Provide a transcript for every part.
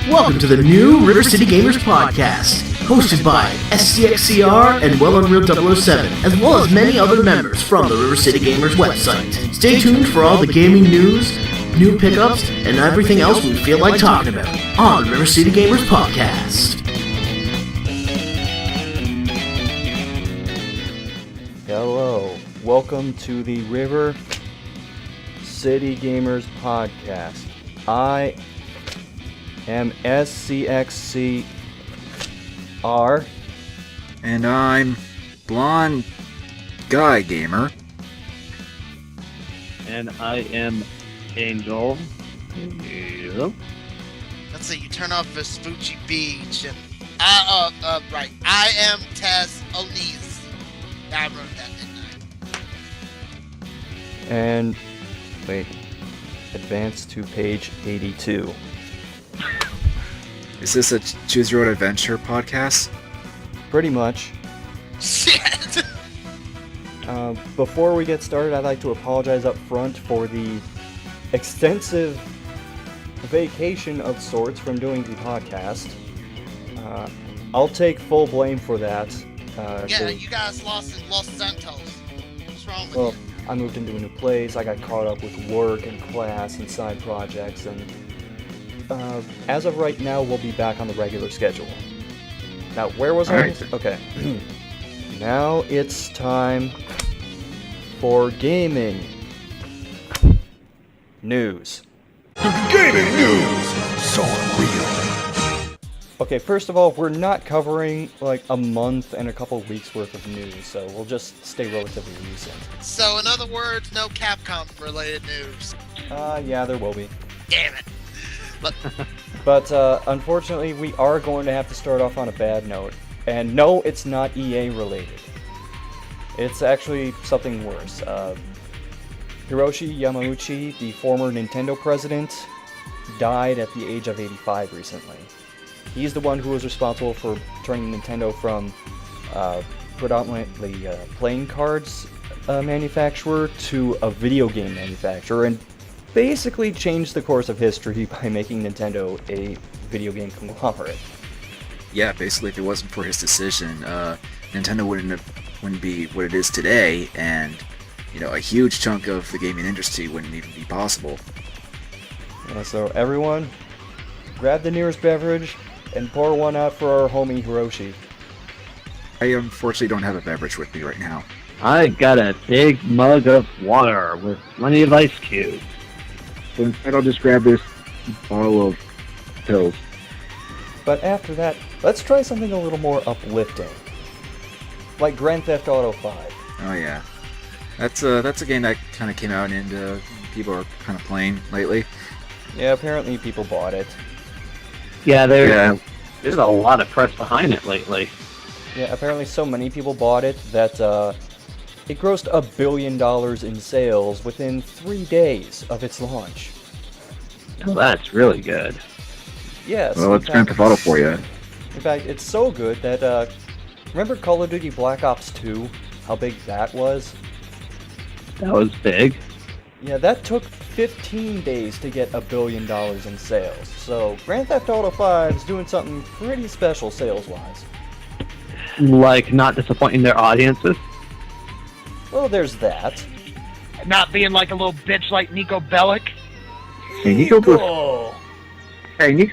Welcome to the new RiverCityGamers Podcast, hosted by SCXCR and Well Unreal 007, as well as many other members from the RiverCityGamers website. Stay tuned for all the gaming news, new pickups, and everything else we feel like talking about on the RiverCityGamers Podcast. Hello, welcome to the River City Gamers Podcast. I am SCXCR. And I'm Blondeguygamer. And I am Angel. Yep. Let's see, you turn off Vespucci Beach and right. I am Tess O'Nees. I wrote that, didn't I? And wait, advance to page 82. Is this a Choose Your Own Adventure podcast? Pretty much. Shit! Before we get started, I'd like to apologize up front for the extensive vacation of sorts from doing the podcast. I'll take full blame for that. Yeah, you guys lost in Los Santos. What's wrong with Well, you? I moved into a new place, I got caught up with work and class and side projects, and as of right now, we'll be back on the regular schedule. Now, where was I? Alright. Okay. Now it's time for gaming news. Gaming news! So real. Okay, first of all, we're not covering like a month and a couple weeks worth of news, so we'll just stay relatively recent. So, in other words, no Capcom related news. Yeah, there will be. Damn it. But unfortunately, we are going to have to start off on a bad note. And no, it's not EA related. It's actually something worse. Hiroshi Yamauchi, the former Nintendo president, died at the age of 85 recently. He's the one who was responsible for turning Nintendo from predominantly playing cards manufacturer to a video game manufacturer, and basically changed the course of history by making Nintendo a video game conglomerate. Yeah, basically, if it wasn't for his decision, Nintendo wouldn't be what it is today, and a huge chunk of the gaming industry wouldn't even be possible. Yeah, so everyone, grab the nearest beverage and pour one out for our homie Hiroshi. I unfortunately don't have a beverage with me right now. I got a big mug of water with plenty of ice cubes. So instead I'll just grab this bottle of pills. But after that, let's try something a little more uplifting. Like Grand Theft Auto 5. Oh yeah. That's a game that kind of came out and people are kind of playing lately. Yeah, apparently people bought it. Yeah, there's a lot of press behind it lately. Yeah, apparently so many people bought it that it grossed $1 billion in sales within 3 days of its launch. Oh, that's really good. Yes. Well, it's Grand Theft Auto for you. In fact, it's so good that, remember Call of Duty Black Ops 2? How big that was? That was big. Yeah, that took 15 days to get $1 billion in sales. So, Grand Theft Auto 5 is doing something pretty special sales-wise. Like, not disappointing their audiences. Well, there's that. Not being like a little bitch like Nico Bellic. Hey, Nico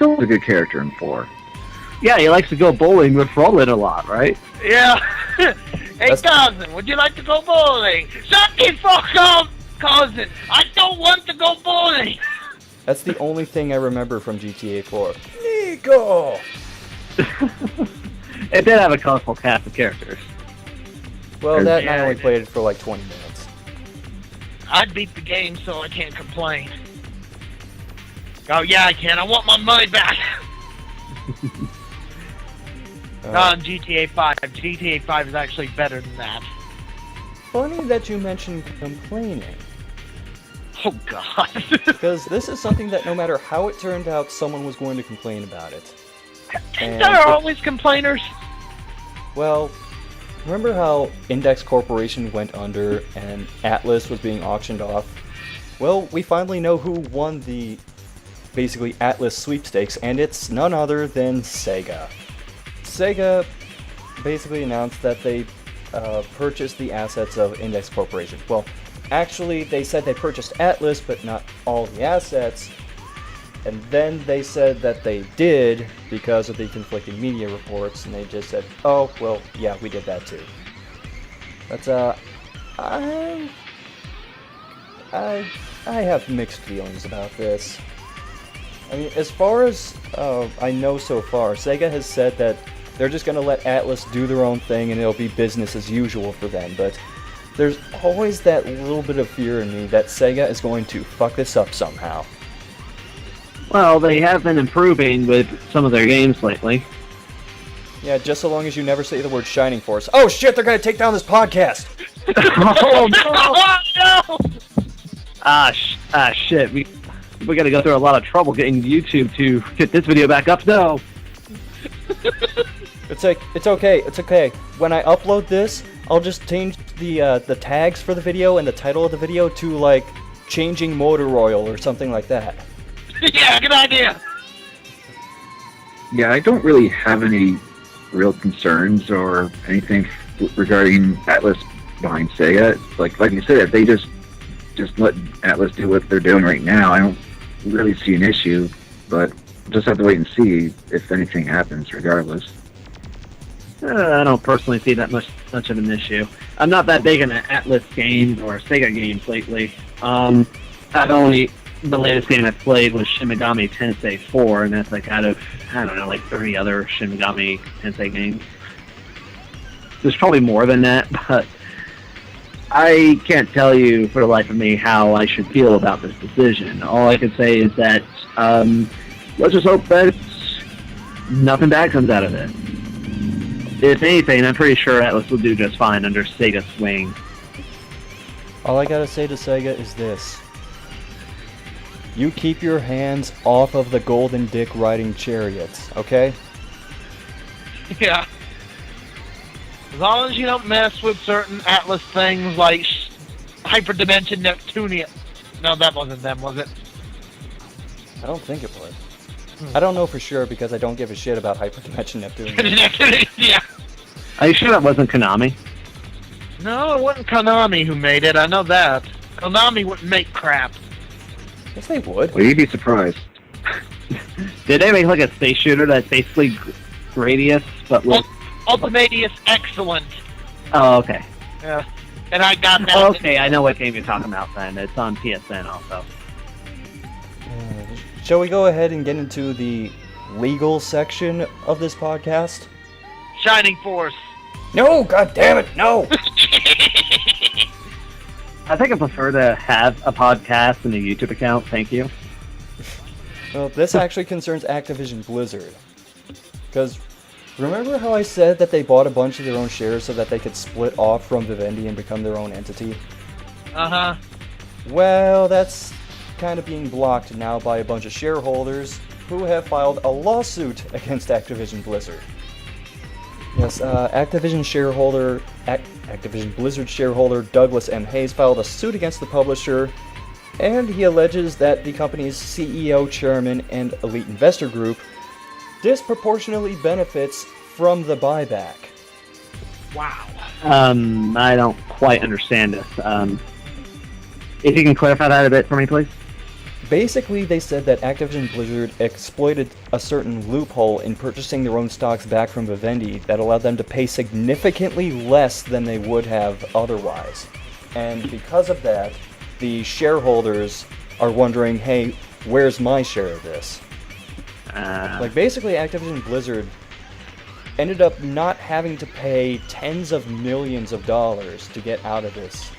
was a good character in 4. Yeah, he likes to go bowling with Roland a lot, right? Yeah. Hey, cousin, would you like to go bowling? Shut the fuck up, cousin. I don't want to go bowling. That's the only thing I remember from GTA 4. Nico! It did have a colorful cast of characters. Well, that and I only played it for like 20 minutes. I beat the game, so I can't complain. Oh, yeah, I can. I want my money back. GTA 5. GTA 5 is actually better than that. Funny that you mentioned complaining. Oh, God. Because this is something that no matter how it turned out, someone was going to complain about it. And there are always complainers. Well, remember how Index Corporation went under and Atlas was being auctioned off? Well, we finally know who won the basically Atlas sweepstakes, and it's none other than Sega. Sega basically announced that they purchased the assets of Index Corporation. Well, actually, they said they purchased Atlas, but not all the assets. And then they said that they did because of the conflicting media reports, and they just said, oh, well, yeah, we did that too. But, I have mixed feelings about this. I mean, as far as I know so far, Sega has said that they're just going to let Atlas do their own thing and it'll be business as usual for them, but there's always that little bit of fear in me that Sega is going to fuck this up somehow. Well, they have been improving with some of their games lately. Yeah, just so long as you never say the word Shining Force. Oh shit, they're going to take down this podcast! Oh, Oh, no! Shit. We got to go through a lot of trouble getting YouTube to get this video back up. No. It's okay. When I upload this, I'll just change the tags for the video and the title of the video to, like, Changing Motor Oil or something like that. Yeah, good idea. Yeah, I don't really have any real concerns or anything regarding Atlas behind Sega. Like you said, if they just let Atlas do what they're doing right now, I don't really see an issue, but just have to wait and see if anything happens regardless. I don't personally see that much of an issue. I'm not that big into Atlas games or Sega games lately. The latest game I played was Shin Megami Tensei 4, and that's like out of, I don't know, like 30 other Shin Megami Tensei games. There's probably more than that, but I can't tell you for the life of me how I should feel about this decision. All I can say is that let's just hope that nothing bad comes out of it. If anything, I'm pretty sure Atlas will do just fine under Sega's wing. All I gotta say to Sega is this. You keep your hands off of the golden dick riding chariots, okay? Yeah. As long as you don't mess with certain Atlas things like Hyperdimension Neptunia. No, that wasn't them, was it? I don't think it was. I don't know for sure because I don't give a shit about Hyperdimension Neptunia. Yeah. Are you sure that wasn't Konami? No, it wasn't Konami who made it, I know that. Konami wouldn't make crap. Yes, they would. Well, you'd be surprised. Did they make like a space shooter that's basically Gradius, but with... Ultimatius Excellent. Oh, okay. Yeah. And I got that. Okay, I know what game you're talking about then. It's on PSN also. Shall we go ahead and get into the legal section of this podcast? Shining Force. No, god damn it, no! I think I prefer to have a podcast and a YouTube account, thank you. Well, this actually concerns Activision Blizzard. Because, remember how I said that they bought a bunch of their own shares so that they could split off from Vivendi and become their own entity? Uh-huh. Well, that's kind of being blocked now by a bunch of shareholders who have filed a lawsuit against Activision Blizzard. Yes, Activision Blizzard shareholder Douglas M. Hayes filed a suit against the publisher, and he alleges that the company's CEO, chairman, and elite investor group disproportionately benefits from the buyback. Wow. I don't quite understand this. If you can clarify that a bit for me, please? Basically, they said that Activision Blizzard exploited a certain loophole in purchasing their own stocks back from Vivendi that allowed them to pay significantly less than they would have otherwise. And because of that, the shareholders are wondering, hey, where's my share of this? Like, basically, Activision Blizzard ended up not having to pay tens of millions of dollars to get out of this.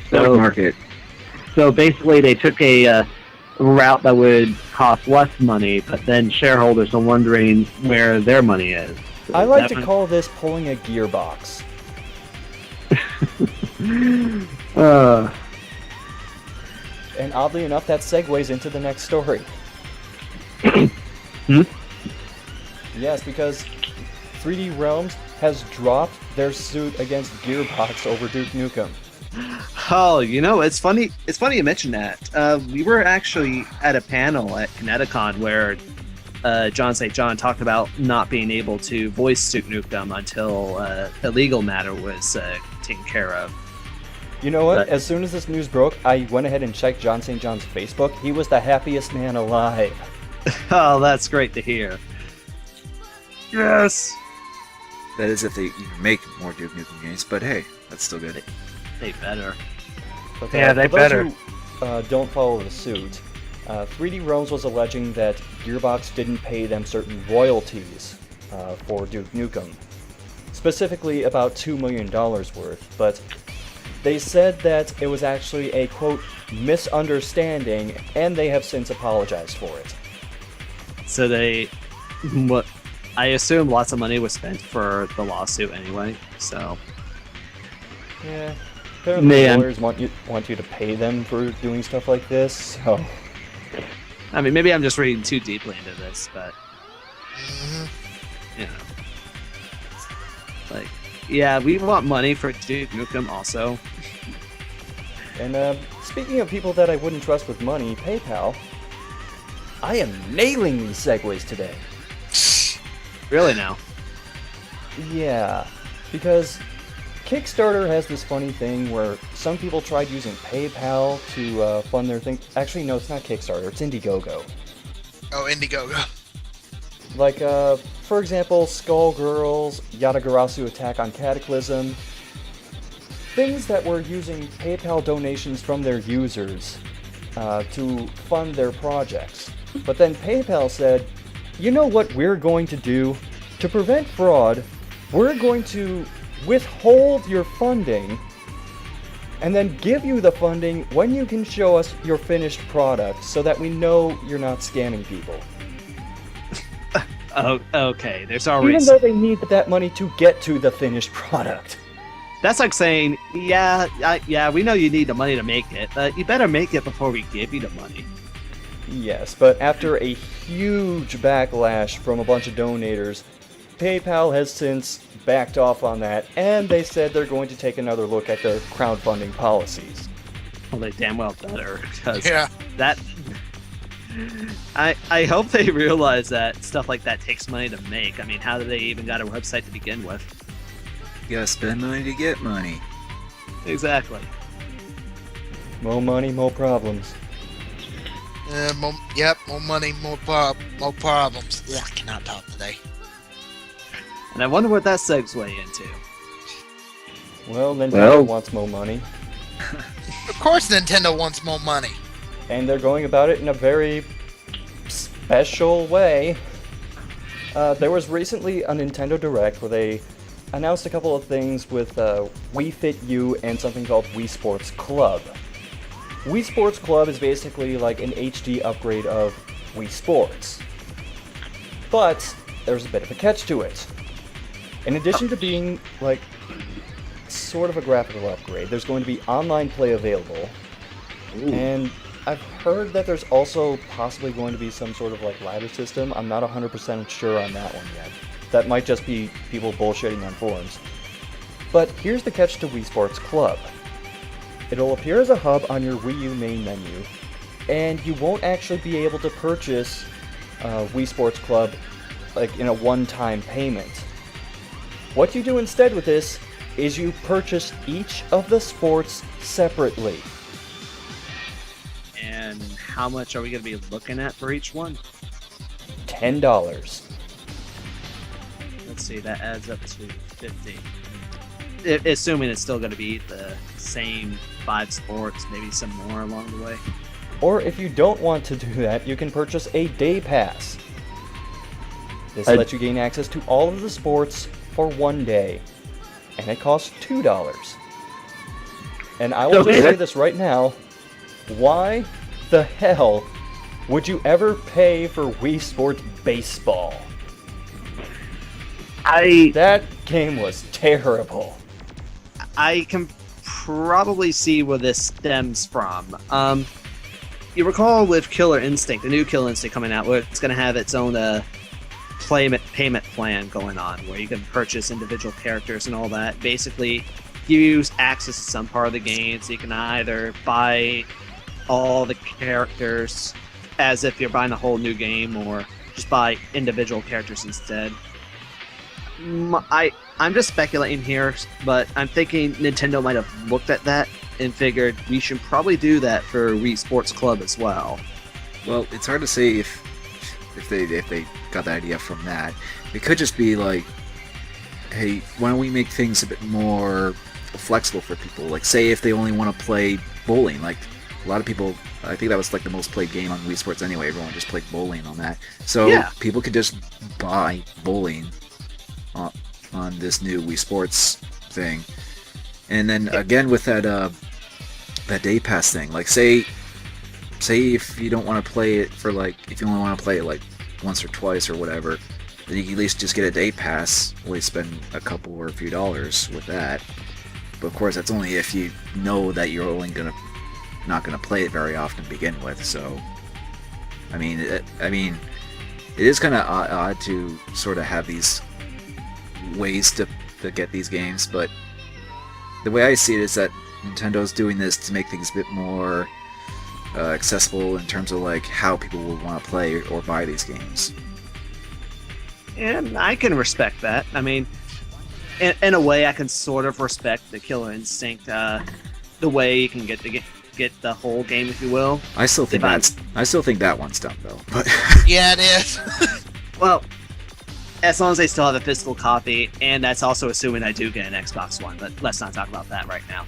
Stock market. So basically, they took a route that would cost less money, but then shareholders are wondering where their money is. So I like to call this pulling a gearbox. And oddly enough, that segues into the next story. Yes, because 3D Realms has dropped their suit against Gearbox over Duke Nukem. Oh, it's funny. It's funny you mentioned that. We were actually at a panel at Kineticon where John St. John talked about not being able to voice Duke Nukem until a legal matter was taken care of. You know what? But, as soon as this news broke, I went ahead and checked John St. John's Facebook. He was the happiest man alive. Oh, that's great to hear. Yes! That is if they even make more Duke Nukem games, but hey, that's still good. They better. But, Yeah, they for better. those who don't follow the suit, 3D Realms was alleging that Gearbox didn't pay them certain royalties for Duke Nukem. Specifically about $2 million worth, but they said that it was actually a, quote, misunderstanding, and they have since apologized for it. So I assume lots of money was spent for the lawsuit anyway, so... Yeah, apparently Man. lawyers want you to pay them for doing stuff like this, so... I mean, maybe I'm just reading too deeply into this, but... Like, yeah, we want money for Duke Nukem also. And speaking of people that I wouldn't trust with money, PayPal, I am nailing these segues today. Really now? Yeah, because Kickstarter has this funny thing where some people tried using PayPal to fund their thing. Actually, no, it's not Kickstarter, it's Indiegogo. Oh, Indiegogo. Like, for example, Skullgirls, Yatagarasu Attack on Cataclysm. Things that were using PayPal donations from their users to fund their projects. But then PayPal said, you know what we're going to do? To prevent fraud, we're going to withhold your funding and then give you the funding when you can show us your finished product so that we know you're not scamming people. Oh, okay. There's already... Even though they need that money to get to the finished product. That's like saying, yeah, we know you need the money to make it, but you better make it before we give you the money. Yes, but after a huge backlash from a bunch of donators, PayPal has since backed off on that, and they said they're going to take another look at their crowdfunding policies. Well, they damn well better, because Yeah. that... I hope they realize that stuff like that takes money to make. I mean, how do they even got a website to begin with? You gotta spend money to get money. Exactly. More money, more problems. More money, more problems. Ugh, I cannot talk today. And I wonder what that segues into. Well, Nintendo Well- wants more money, Of course Nintendo wants more money. and they're going about it in a very special way. There was recently a Nintendo Direct where they announced a couple of things with Wii Fit U and something called Wii Sports Club. Wii Sports Club is basically like an HD upgrade of Wii Sports. But there's a bit of a catch to it. In addition to being like sort of a graphical upgrade, there's going to be online play available. And I've heard that there's also possibly going to be some sort of like ladder system. I'm not 100% sure on that one yet. That might just be people bullshitting on forums. But here's the catch to Wii Sports Club. It'll appear as a hub on your Wii U main menu, and you won't actually be able to purchase Wii Sports Club like in a one-time payment. What you do instead with this is you purchase each of the sports separately. And how much are we going to be looking at for each one? $10. Let's see, that adds up to 50. Assuming it's still going to be the same 5 sports, maybe some more along the way. Or if you don't want to do that, you can purchase a day pass. This lets you gain access to all of the sports for one day, and it costs $2. And I will just say this right now, why the hell would you ever pay for Wii Sports Baseball? That game was terrible. I can probably see where this stems from. You recall with Killer Instinct, the new Killer Instinct coming out, where it's going to have its own payment plan going on, where you can purchase individual characters and all that. Basically, give you access to some part of the game, so you can either buy all the characters as if you're buying a whole new game, or just buy individual characters instead. I'm just speculating here, but I'm thinking Nintendo might have looked at that and figured we should probably do that for Wii Sports Club as well. Well, it's hard to say if they got the idea from that. It could just be like, hey, why don't we make things a bit more flexible for people? Like, say if they only want to play bowling, like a lot of people, I think that was like the most played game on Wii Sports anyway. Everyone just played bowling on that. So yeah, people could just buy bowling on this new Wii Sports thing. And then again with that day pass thing, like say if you don't want to play it for like, if you only want to play it like once or twice or whatever, then you can at least just get a day pass, only spend a couple or a few dollars with that. But of course that's only if you know that you're only not gonna play it very often to begin with. So I mean it is kind of odd to sort of have these ways to get these games, but the way I see it is that Nintendo's doing this to make things a bit more accessible in terms of like how people will want to play or buy these games. And I can respect that. I mean, in a way, I can sort of respect the Killer Instinct, the way you can get the whole game, if you will. I still think that one's dumb though. But Yeah, it is. well, as long as they still have a physical copy, and that's also assuming I do get an Xbox One. But let's not talk about that right now.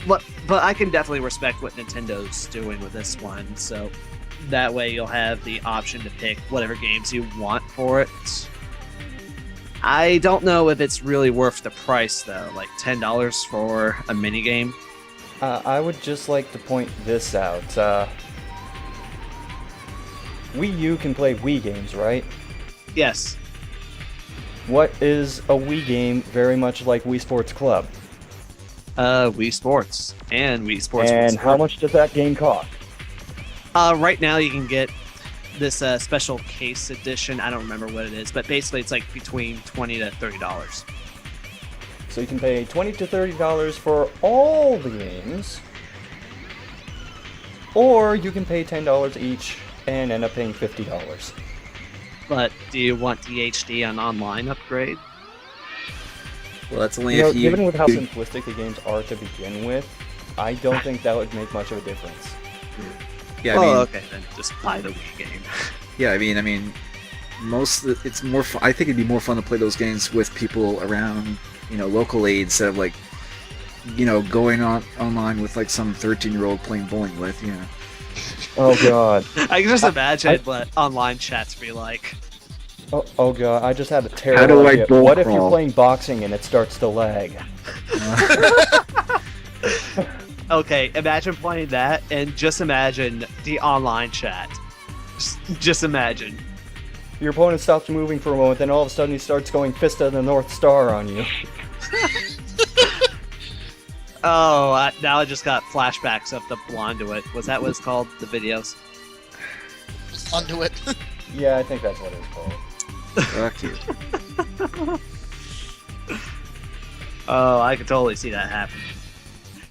But I can definitely respect what Nintendo's doing with this one. So that way you'll have the option to pick whatever games you want for it. I don't know if it's really worth the price though, like $10 for a minigame. I would just like to point this out. Wii U can play Wii games, right? Yes. What is a Wii game very much like Wii Sports Club? Wii Sports and Wii Sports. And how much does that game cost? Right now you can get this special case edition. I don't remember what it is, but basically it's like between $20 to $30. So you can pay $20 to $30 for all the games, or you can pay $10 each and end up paying $50. But do you want the HD on online upgrade? well, that's only if you. Given with how simplistic the games are to begin with, I don't think that would make much of a difference. Yeah, I mean, okay, then just buy the Wii game. yeah, I mean, it's more. I think it'd be more fun to play those games with people around, locally instead of like, going online with like some 13-year-old playing bowling with, Oh god. I can just imagine what online chats be like. Oh god, I just had a How terrible do I idea. bull What if you're crawl? playing boxing and it starts to lag? Okay, imagine playing that, and just imagine the online chat. Just imagine. Your opponent stops moving for a moment, then all of a sudden he starts going Fist of the North Star on you. Oh, now I just got flashbacks of the Blondeguygamer. Was that what it's called? The videos? Just undo it. Yeah, I think that's what it's called. fuck you. Oh, I could totally see that happening.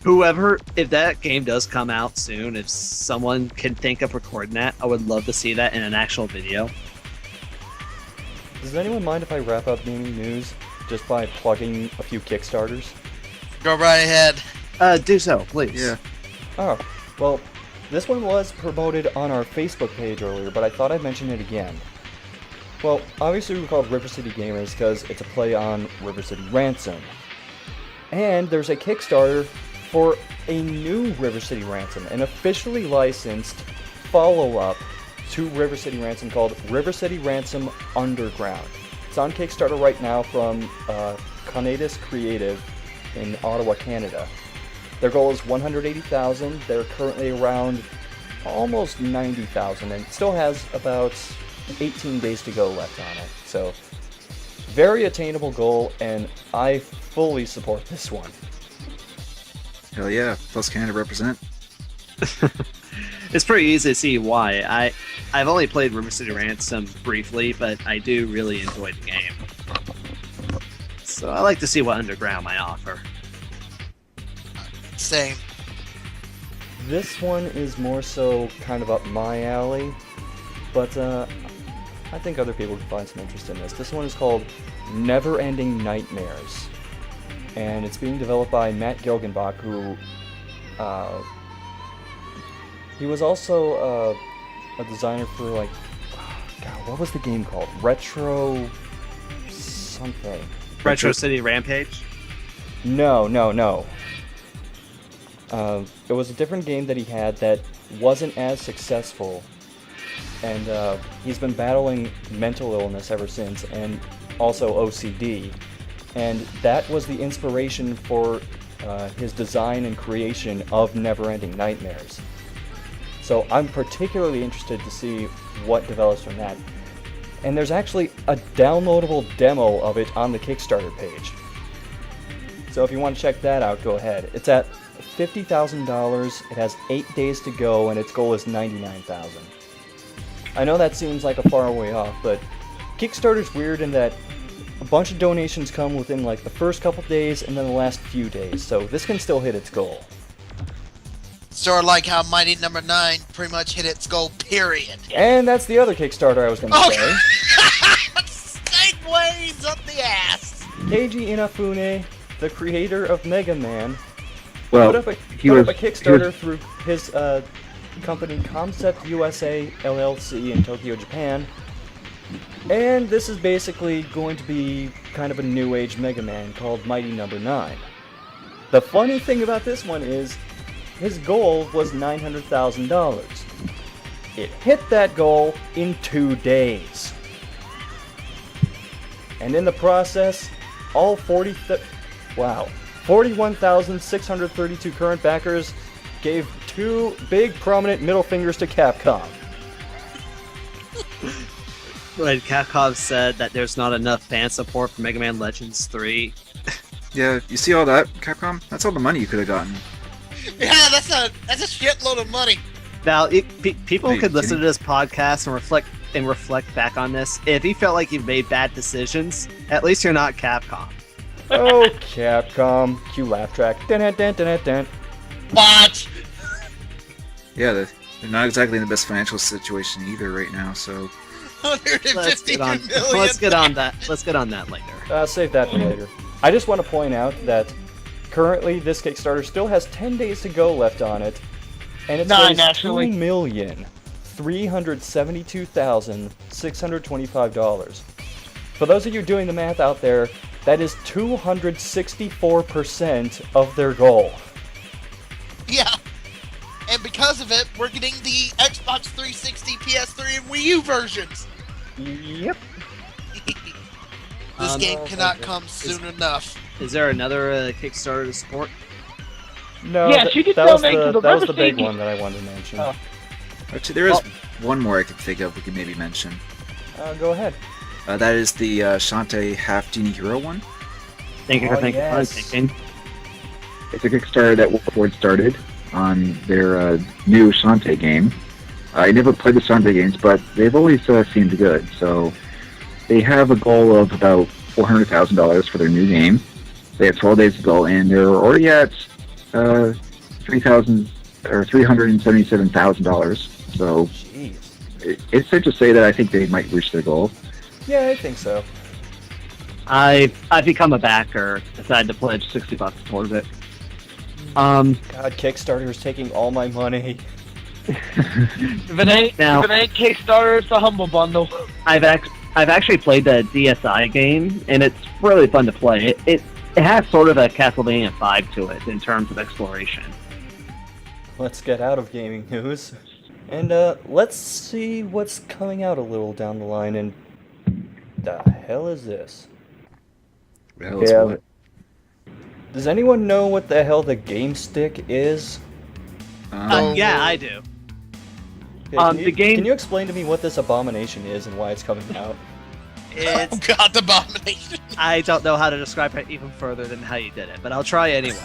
Whoever, if that game does come out soon, if someone can think of recording that, I would love to see that in an actual video. Does anyone mind if I wrap up gaming news just by plugging a few Kickstarters? Go right ahead. Do so, please. Yeah. Oh, well, this one was promoted on our Facebook page earlier, but I thought I'd mention it again. Well, obviously we're called RiverCityGamers because it's a play on River City Ransom. And there's a Kickstarter for a new River City Ransom, an officially licensed follow-up to River City Ransom called River City Ransom Underground. It's on Kickstarter right now from Conatus Creative in Ottawa, Canada. Their goal is 180,000. They're currently around almost 90,000 and still has about 18 days to go left on it. So, very attainable goal, and I fully support this one. Hell yeah! Plus Canada represent. It's pretty easy to see why. I've only played River City Ransom briefly, but I do really enjoy the game. So I like to see what Underground might offer. Same. This one is more so kind of up my alley, but I think other people can find some interest in this. This one is called Never Ending Nightmares, and it's being developed by Matt Gilgenbach, who he was also a designer for, like, God, what was the game called? Retro something. Retro City Rampage? No. It was a different game that he had that wasn't as successful, and he's been battling mental illness ever since, and also OCD, and that was the inspiration for his design and creation of Never Ending Nightmares. So I'm particularly interested to see what develops from that. And there's actually a downloadable demo of it on the Kickstarter page. So if you want to check that out, go ahead. It's at $50,000, it has 8 days to go, and its goal is $99,000. I know that seems like a far way off, but Kickstarter's weird in that a bunch of donations come within like the first couple days and then the last few days, so this can still hit its goal. Sort of like how Mighty Number 9 pretty much hit its goal, period. And that's the other Kickstarter I was going to say. Segways up the ass! Keiji Inafune, the creator of Mega Man, Well, put up a Kickstarter through his company Concept USA LLC in Tokyo, Japan. And this is basically going to be kind of a new age Mega Man called Mighty Number 9. The funny thing about this one is his goal was $900,000. It hit that goal in 2 days. And in the process, all 41,632 current backers gave 2 big prominent middle fingers to Capcom. When Capcom said that there's not enough fan support for Mega Man Legends 3. Yeah, you see all that, Capcom? That's all the money you could have gotten. Yeah, that's a shitload of money. Now, people could listen to this podcast and reflect back on this. If you felt like you've made bad decisions, at least you're not Capcom. Oh, Capcom. Cue laugh track. Dun, dun, dun, dun, dun. What? Yeah, they're not exactly in the best financial situation either right now, so... Let's get on that. Let's get on that later. Save that for later. I just want to point out that currently this Kickstarter still has 10 days to go left on it, and it's raised $2,372,625. For those of you doing the math out there, that is 264% of their goal. Yeah. And because of it, we're getting the Xbox 360, PS3, and Wii U versions. Yep. This game cannot come soon enough. Is there another Kickstarter to support? No, Yes, you can donate to the that was the big RiverCity. one that I wanted to mention. Oh. Actually, there is one more I could think of we could maybe mention. Go ahead. That is the Shantae Half Genie Hero one. Thank you for thinking. Yes. It's a Kickstarter that WayForward started on their new Shantae game. I never played the Shantae games, but they've always seemed good. So they have a goal of about $400,000 for their new game. They have 12 days to go, and they're already at $377,000. So it's safe to say that I think they might reach their goal. Yeah, I think so. I've become a backer. Decided to pledge $60 towards it. God, Kickstarter is taking all my money. If it ain't Kickstarter, it's a Humble Bundle. I've actually played the DSi game, and it's really fun to play. It has sort of a Castlevania vibe to it in terms of exploration. Let's get out of gaming news. And let's see what's coming out a little down the line. And the hell is this? What? Does anyone know what the hell the Game Stick is? Yeah, I do. Okay, can you explain to me what this abomination is and why it's coming out? Oh god, the abomination. I don't know how to describe it even further than how you did it, but I'll try anyway.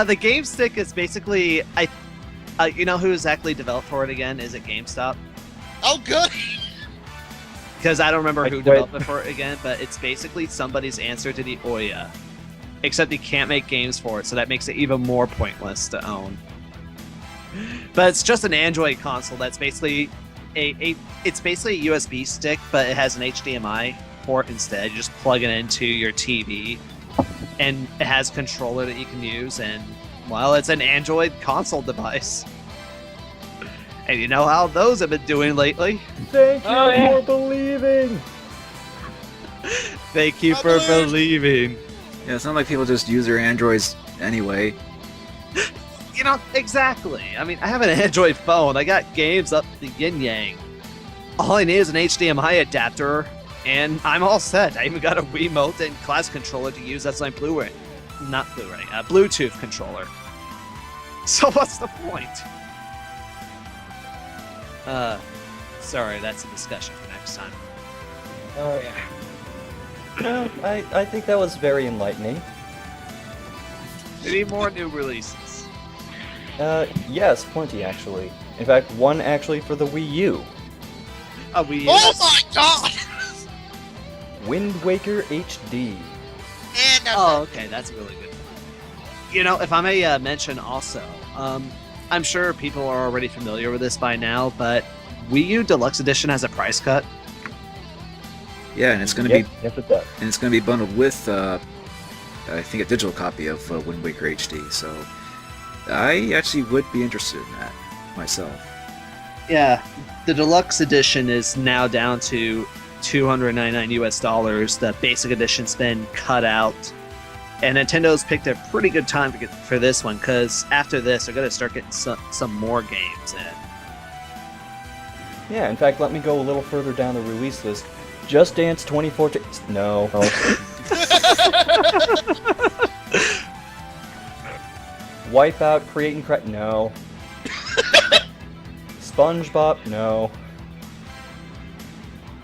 The Game Stick is basically, you know who exactly developed for it again? Is it GameStop? Oh good. because I don't remember I who quit. developed it for it again, but it's basically somebody's answer to the Ouya. Except you can't make games for it, so that makes it even more pointless to own. But it's just an Android console that's basically it's basically a USB stick, but it has an HDMI port instead. You just plug it into your TV, and it has a controller that you can use, and well, it's an Android console device. And you know how those have been doing lately? Thank you Oh, yeah. for believing. Thank you for believing. Yeah, it's not like people just use their Androids anyway. You know, exactly. I mean, I have an Android phone. I got games up the yin yang. All I need is an HDMI adapter, and I'm all set. I even got a Wiimote and class controller to use as my Bluetooth controller. So what's the point? Sorry, that's a discussion for next time. Oh yeah. No, I think that was very enlightening. We need more new releases. Yes, plenty actually. In fact, one actually for the Wii U. Oh my god! Wind Waker HD. And Oh, okay, that's really good. You know, if I may mention also, I'm sure people are already familiar with this by now, but Wii U Deluxe Edition has a price cut. Yeah, and it's going to be Yes, it does. and it's going to be bundled with, I think, a digital copy of Wind Waker HD. So I actually would be interested in that myself. Yeah, the Deluxe Edition is now down to $299 US. The basic edition's been cut out. And Nintendo's picked a pretty good time for this one, because after this, they're going to start getting some more games in. Yeah, in fact, let me go a little further down the release list. Just Dance 2014. No. Wipeout, Create and Crack. No. SpongeBob. No.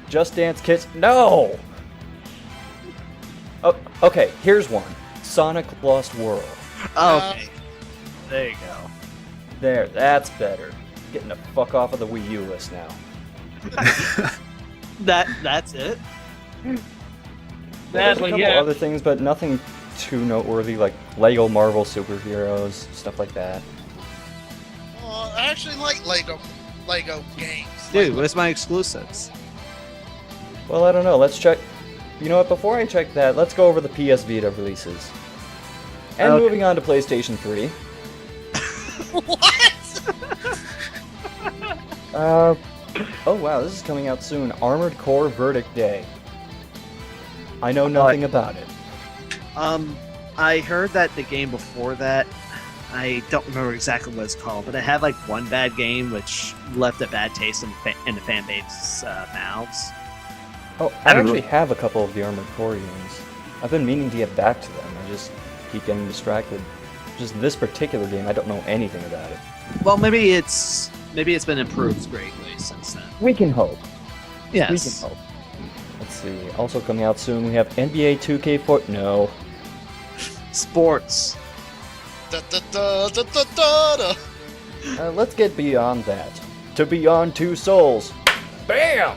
Just Dance Kids. No. Oh, okay. Here's one. Sonic Lost World. Okay. There you go. There. That's better. Getting the fuck off of the Wii U list now. That's it. There's a Sadly, couple yeah. other things, but nothing too noteworthy, like Lego Marvel superheroes, stuff like that. I actually like Lego games. Dude, where's my exclusives? Well, I don't know. Let's check. You know what? Before I check that, let's go over the PS Vita releases. And Okay. moving on to PlayStation 3. What? Oh wow, this is coming out soon. Armored Core Verdict Day. I know nothing about it. I heard that the game before that, I don't remember exactly what it's called, but it had like one bad game which left a bad taste in the fan base's mouths. Oh, I actually have a couple of the Armored Core games. I've been meaning to get back to them. I just keep getting distracted. Just this particular game, I don't know anything about it. Well, maybe it's been improved greatly since then. We can hope. Yes. We can hope. Let's see. Also coming out soon, we have NBA 2K4. No. Sports. Da, da, da, da, da, da, da. Let's get beyond that. To Beyond Two Souls. Bam!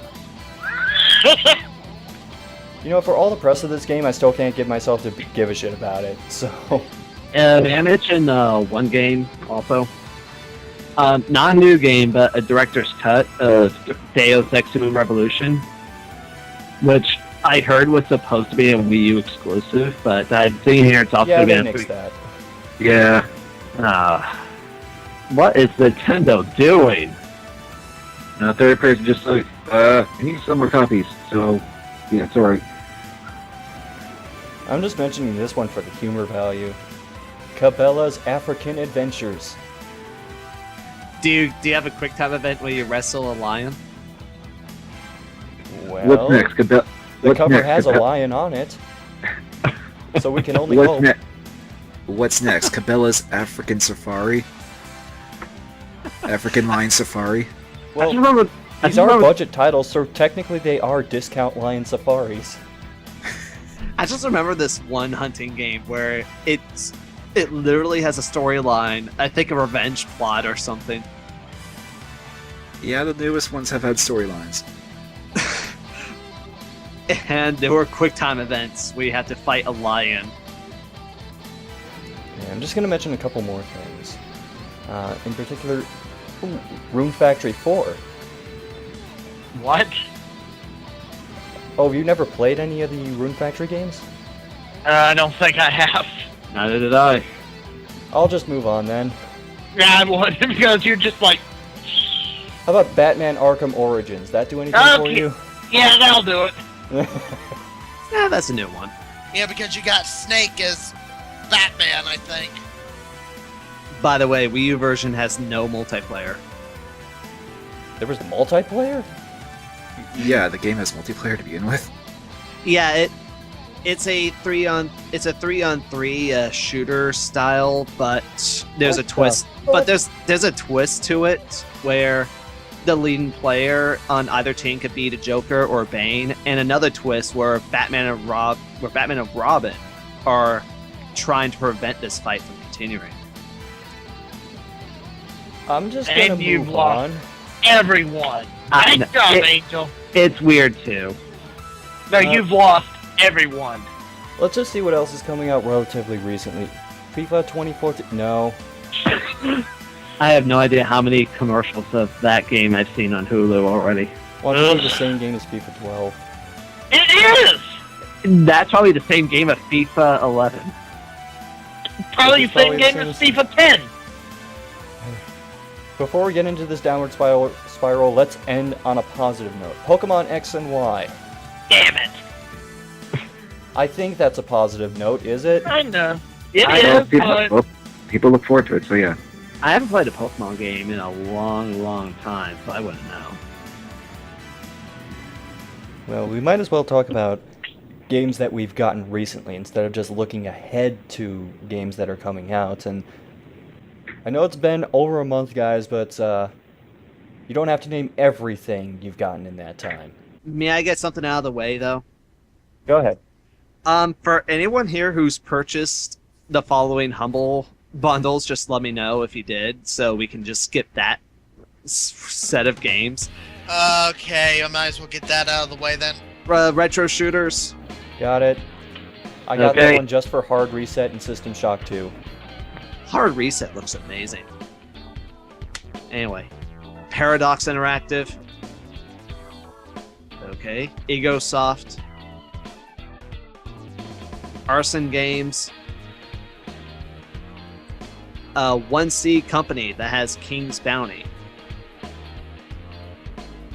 You know, for all the press of this game, I still can't get myself to give a shit about it. So, May I mention one game also? Not a new game, but a director's cut of Deus Ex Human Revolution, which I heard was supposed to be a Wii U exclusive, but I'm seeing here it's also yeah, they going to nixed that. Yeah. What is Nintendo doing? Third person just like, I need some more copies. So, yeah, it's alright. I'm just mentioning this one for the humor value. Cabela's African Adventures. Do you have a quick time event where you wrestle a lion? Well, What's next? the What's cover next? has a lion on it. So we can only What's hope. next? What's next? Cabela's African Safari? African Lion Safari? Well, these are budget titles, so technically they are discount lion safaris. I just remember this one hunting game where it literally has a storyline. I think a revenge plot or something. Yeah, the newest ones have had storylines. And there were QuickTime events where you had to fight a lion. Yeah, I'm just going to mention a couple more things. In particular, Rune Factory 4. What? Oh, have you never played any of the Rune Factory games? I don't think I have. Neither did I. I'll just move on then. Yeah, I would, because you're just like... How about Batman Arkham Origins? That do anything for Okay. you? Yeah, that'll do it. Yeah, that's a new one. Yeah, because you got Snake as Batman, I think. By the way, Wii U version has no multiplayer. There was multiplayer? Yeah, the game has multiplayer to begin with. Yeah, it's a 3-on-3 shooter style, but there's a twist. But there's a twist to it where the leading player on either team could be the Joker or Bane, and another twist where Batman and Robin are trying to prevent this fight from continuing. I'm just gonna And you've move lost on. everyone. I Nice know. job, Angel. It's weird too. No, you've lost everyone. Let's just see what else is coming out relatively recently. FIFA 2014. No. I have no idea how many commercials of that game I've seen on Hulu already. Why don't you play the same game as FIFA 12? It is! That's probably the same game as FIFA 11. Probably the same Probably the game same as as- FIFA 10. Before we get into this downward spiral, let's end on a positive note. Pokemon X and Y. Damn it. I think that's a positive note, is it? I know. It I is, know, but... People look forward to it, so yeah. I haven't played a Pokemon game in a long, long time, so I wouldn't know. Well, we might as well talk about games that we've gotten recently instead of just looking ahead to games that are coming out. And I know it's been over a month, guys, but you don't have to name everything you've gotten in that time. May I get something out of the way, though? Go ahead. For anyone here who's purchased the following Humble bundles, just let me know if you did, so we can just skip that set of games. Okay, I might as well get that out of the way then. Retro shooters. Got it. I got that Okay. one just for Hard Reset and System Shock 2. Hard Reset looks amazing. Anyway, Paradox Interactive. Okay, Egosoft. Arson Games. 1C Company that has King's Bounty.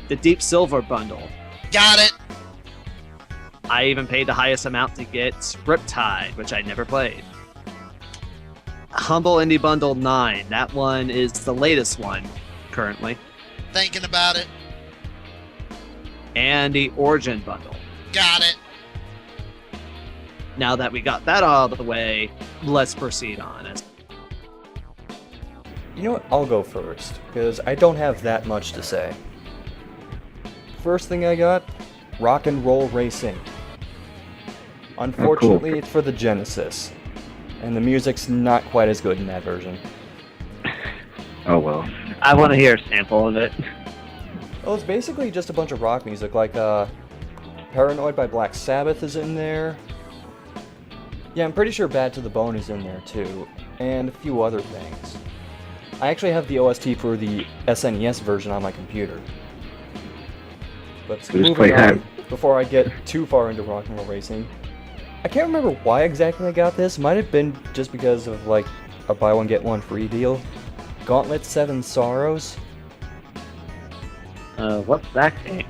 The Deep Silver Bundle. Got it. I even paid the highest amount to get Riptide, which I never played. Humble Indie Bundle 9. That one is the latest one currently. Thinking about it. And the Origin Bundle. Got it. Now that we got that out of the way, let's proceed on. You know what? I'll go first, because I don't have that much to say. First thing I got, Rock and Roll Racing. Unfortunately, it's for the Genesis, and the music's not quite as good in that version. Oh well. I want to hear a sample of it. Well, it's basically just a bunch of rock music, like Paranoid by Black Sabbath is in there. Yeah, I'm pretty sure Bad to the Bone is in there too, and a few other things. I actually have the OST for the SNES version on my computer. But Just moving play on, that. before I get too far into Rock and Roll Racing, I can't remember why exactly I got this. Might have been just because of like a buy one get one free deal. Gauntlet 7 Sorrows. What's that game?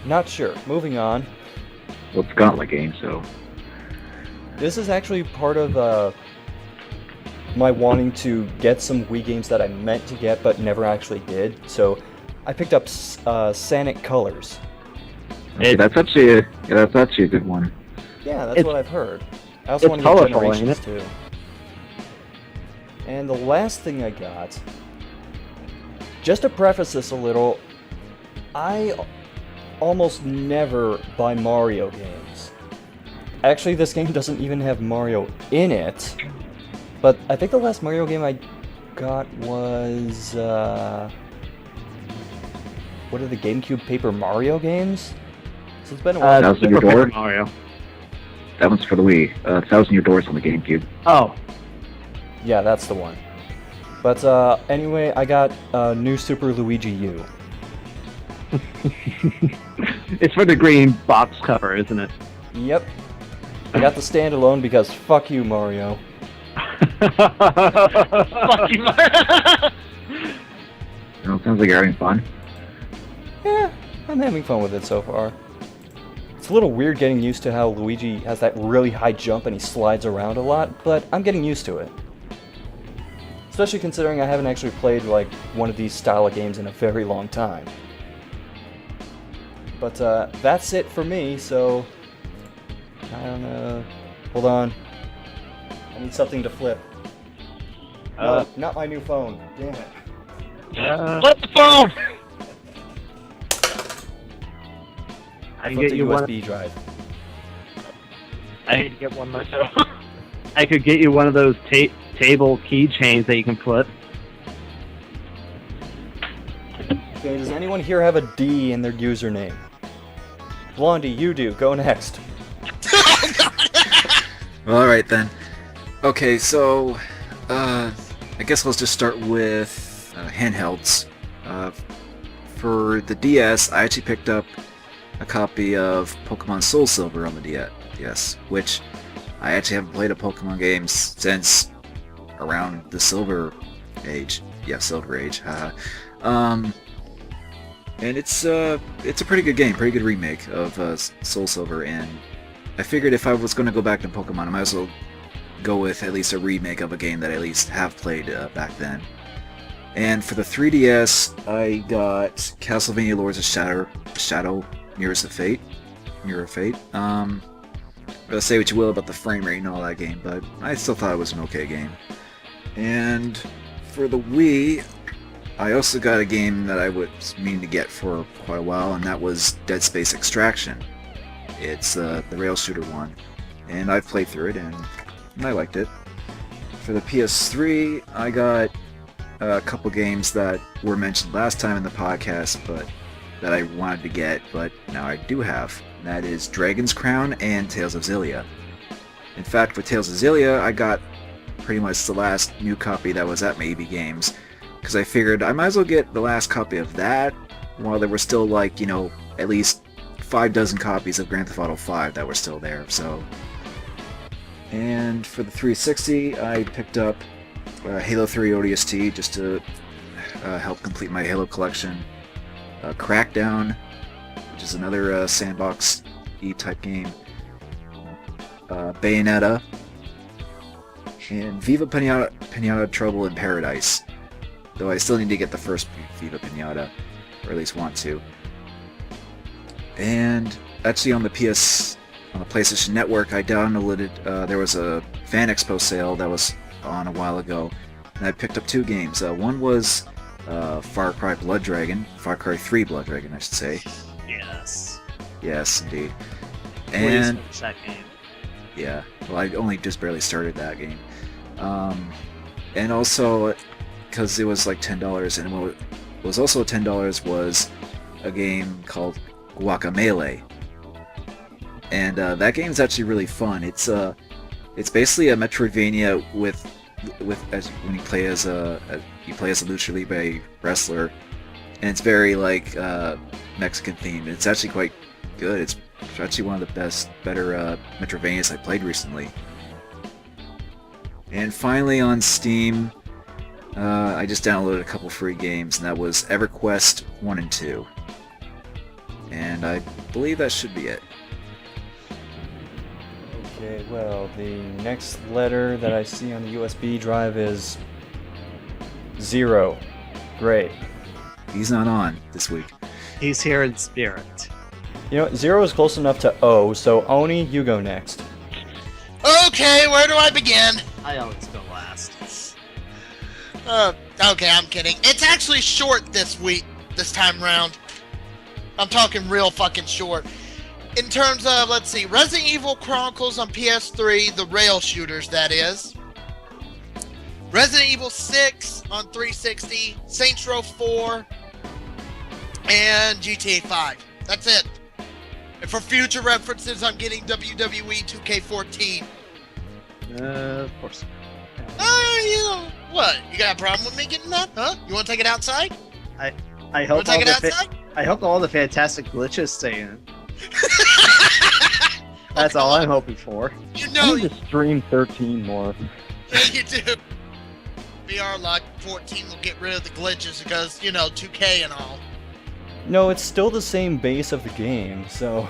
Not sure. Moving on. Well, it's a Gauntlet game, so This is actually part of my wanting to get some Wii games that I meant to get but never actually did. So I picked up Sonic Colors. okay, that's actually a good one. Yeah, that's It's- what I've heard. I also it's want to get colorful, ain't Generations too. And the last thing I got, just to preface this a little, I almost never buy Mario games. Actually, this game doesn't even have Mario in it, but I think the last Mario game I got was, what are the GameCube Paper Mario games? So it's been a while. Thousand Super Year Door? Paper Mario. That one's for the Wii. Thousand Year Doors on the GameCube. Oh, Yeah, that's the one. But anyway, I got new Super Luigi U. it's for the green box cover, isn't it? Yep. I got the standalone because fuck you, Mario. Fuck you, Sounds like you're having fun. Yeah, I'm having fun with it so far. It's a little weird getting used to how Luigi has that really high jump and he slides around a lot, but I'm getting used to it. Especially considering I haven't actually played like one of these style of games in a very long time. But that's it for me, so I don't know. Hold on. I need something to flip. No, not my new phone. Damn it. Flip the phone! I can Flip get the you USB one. drive. I need to get one myself. I could get you one of those table keychains that you can flip. Okay, does anyone here have a D in their username? Blondie, you do. Go next. Well, alright then. Okay, so, I guess let's just start with handhelds. For the DS, I actually picked up a copy of Pokemon Soul Silver on the DS, which I actually haven't played a Pokemon game since around the Silver Age. Yeah, Silver Age. And it's a pretty good game, pretty good remake of Soul Silver, and I figured if I was going to go back to Pokemon, I might as well go with at least a remake of a game that I at least have played back then. And for the 3DS, I got Castlevania Lords of Shadow, Mirrors of Fate. Say what you will about the frame rate and all that game, but I still thought it was an okay game. And for the Wii, I also got a game that I was meaning to get for quite a while, and that was Dead Space Extraction. It's the rail shooter one, and I've played through it, and I liked it. For the PS3, I got a couple games that were mentioned last time in the podcast, but that I wanted to get, but now I do have. And that is Dragon's Crown and Tales of Xillia. In fact, for Tales of Xillia, I got pretty much the last new copy that was at my EB Games, because I figured I might as well get the last copy of that while there were still, like, at least 6 copies of Grand Theft Auto 5 that were still there, so. And for the 360, I picked up Halo 3 ODST just to help complete my Halo collection. Crackdown, which is another sandbox E-type game. Bayonetta. And Viva Pinata Trouble in Paradise. Though I still need to get the first Viva Pinata, or at least want to. And actually on the PlayStation Network, I downloaded, there was a Fan Expo sale that was on a while ago, and I picked up 2 games. One was Far Cry 3 Blood Dragon, I should say. Yes. Yes, indeed. Please And finish that game. yeah, well, I only just barely started that game. And also, because it was like $10, and what was also $10 was a game called Guacamelee. And that game's actually really fun. It's basically a Metroidvania with when you play as a Lucha Libre wrestler, and it's very like Mexican themed. It's actually quite good. It's actually one of the better Metroidvanias I played recently. And finally on Steam, I just downloaded a couple free games, and that was EverQuest 1 and 2. And I believe that should be it. Okay, well, the next letter that I see on the USB drive is 0. Great. He's not on this week. He's here in spirit. 0 is close enough to O, so Oni, you go next. Okay, where do I begin? I always go last. Okay, I'm kidding. It's actually short this time round. I'm talking real fucking short. In terms of, let's see, Resident Evil Chronicles on PS3, the rail shooters, that is. Resident Evil 6 on 360, Saints Row 4, and GTA 5. That's it. And for future references, I'm getting WWE 2K14. Of course. You know, what? You got a problem with me getting that, huh? You want to take it outside? I hope take it outside? I hope all the fantastic glitches stay in. That's all I'm hoping for. You I know, need to stream 13 more. yeah, you do. VR like 14 will get rid of the glitches because, 2K and all. No, it's still the same base of the game, so...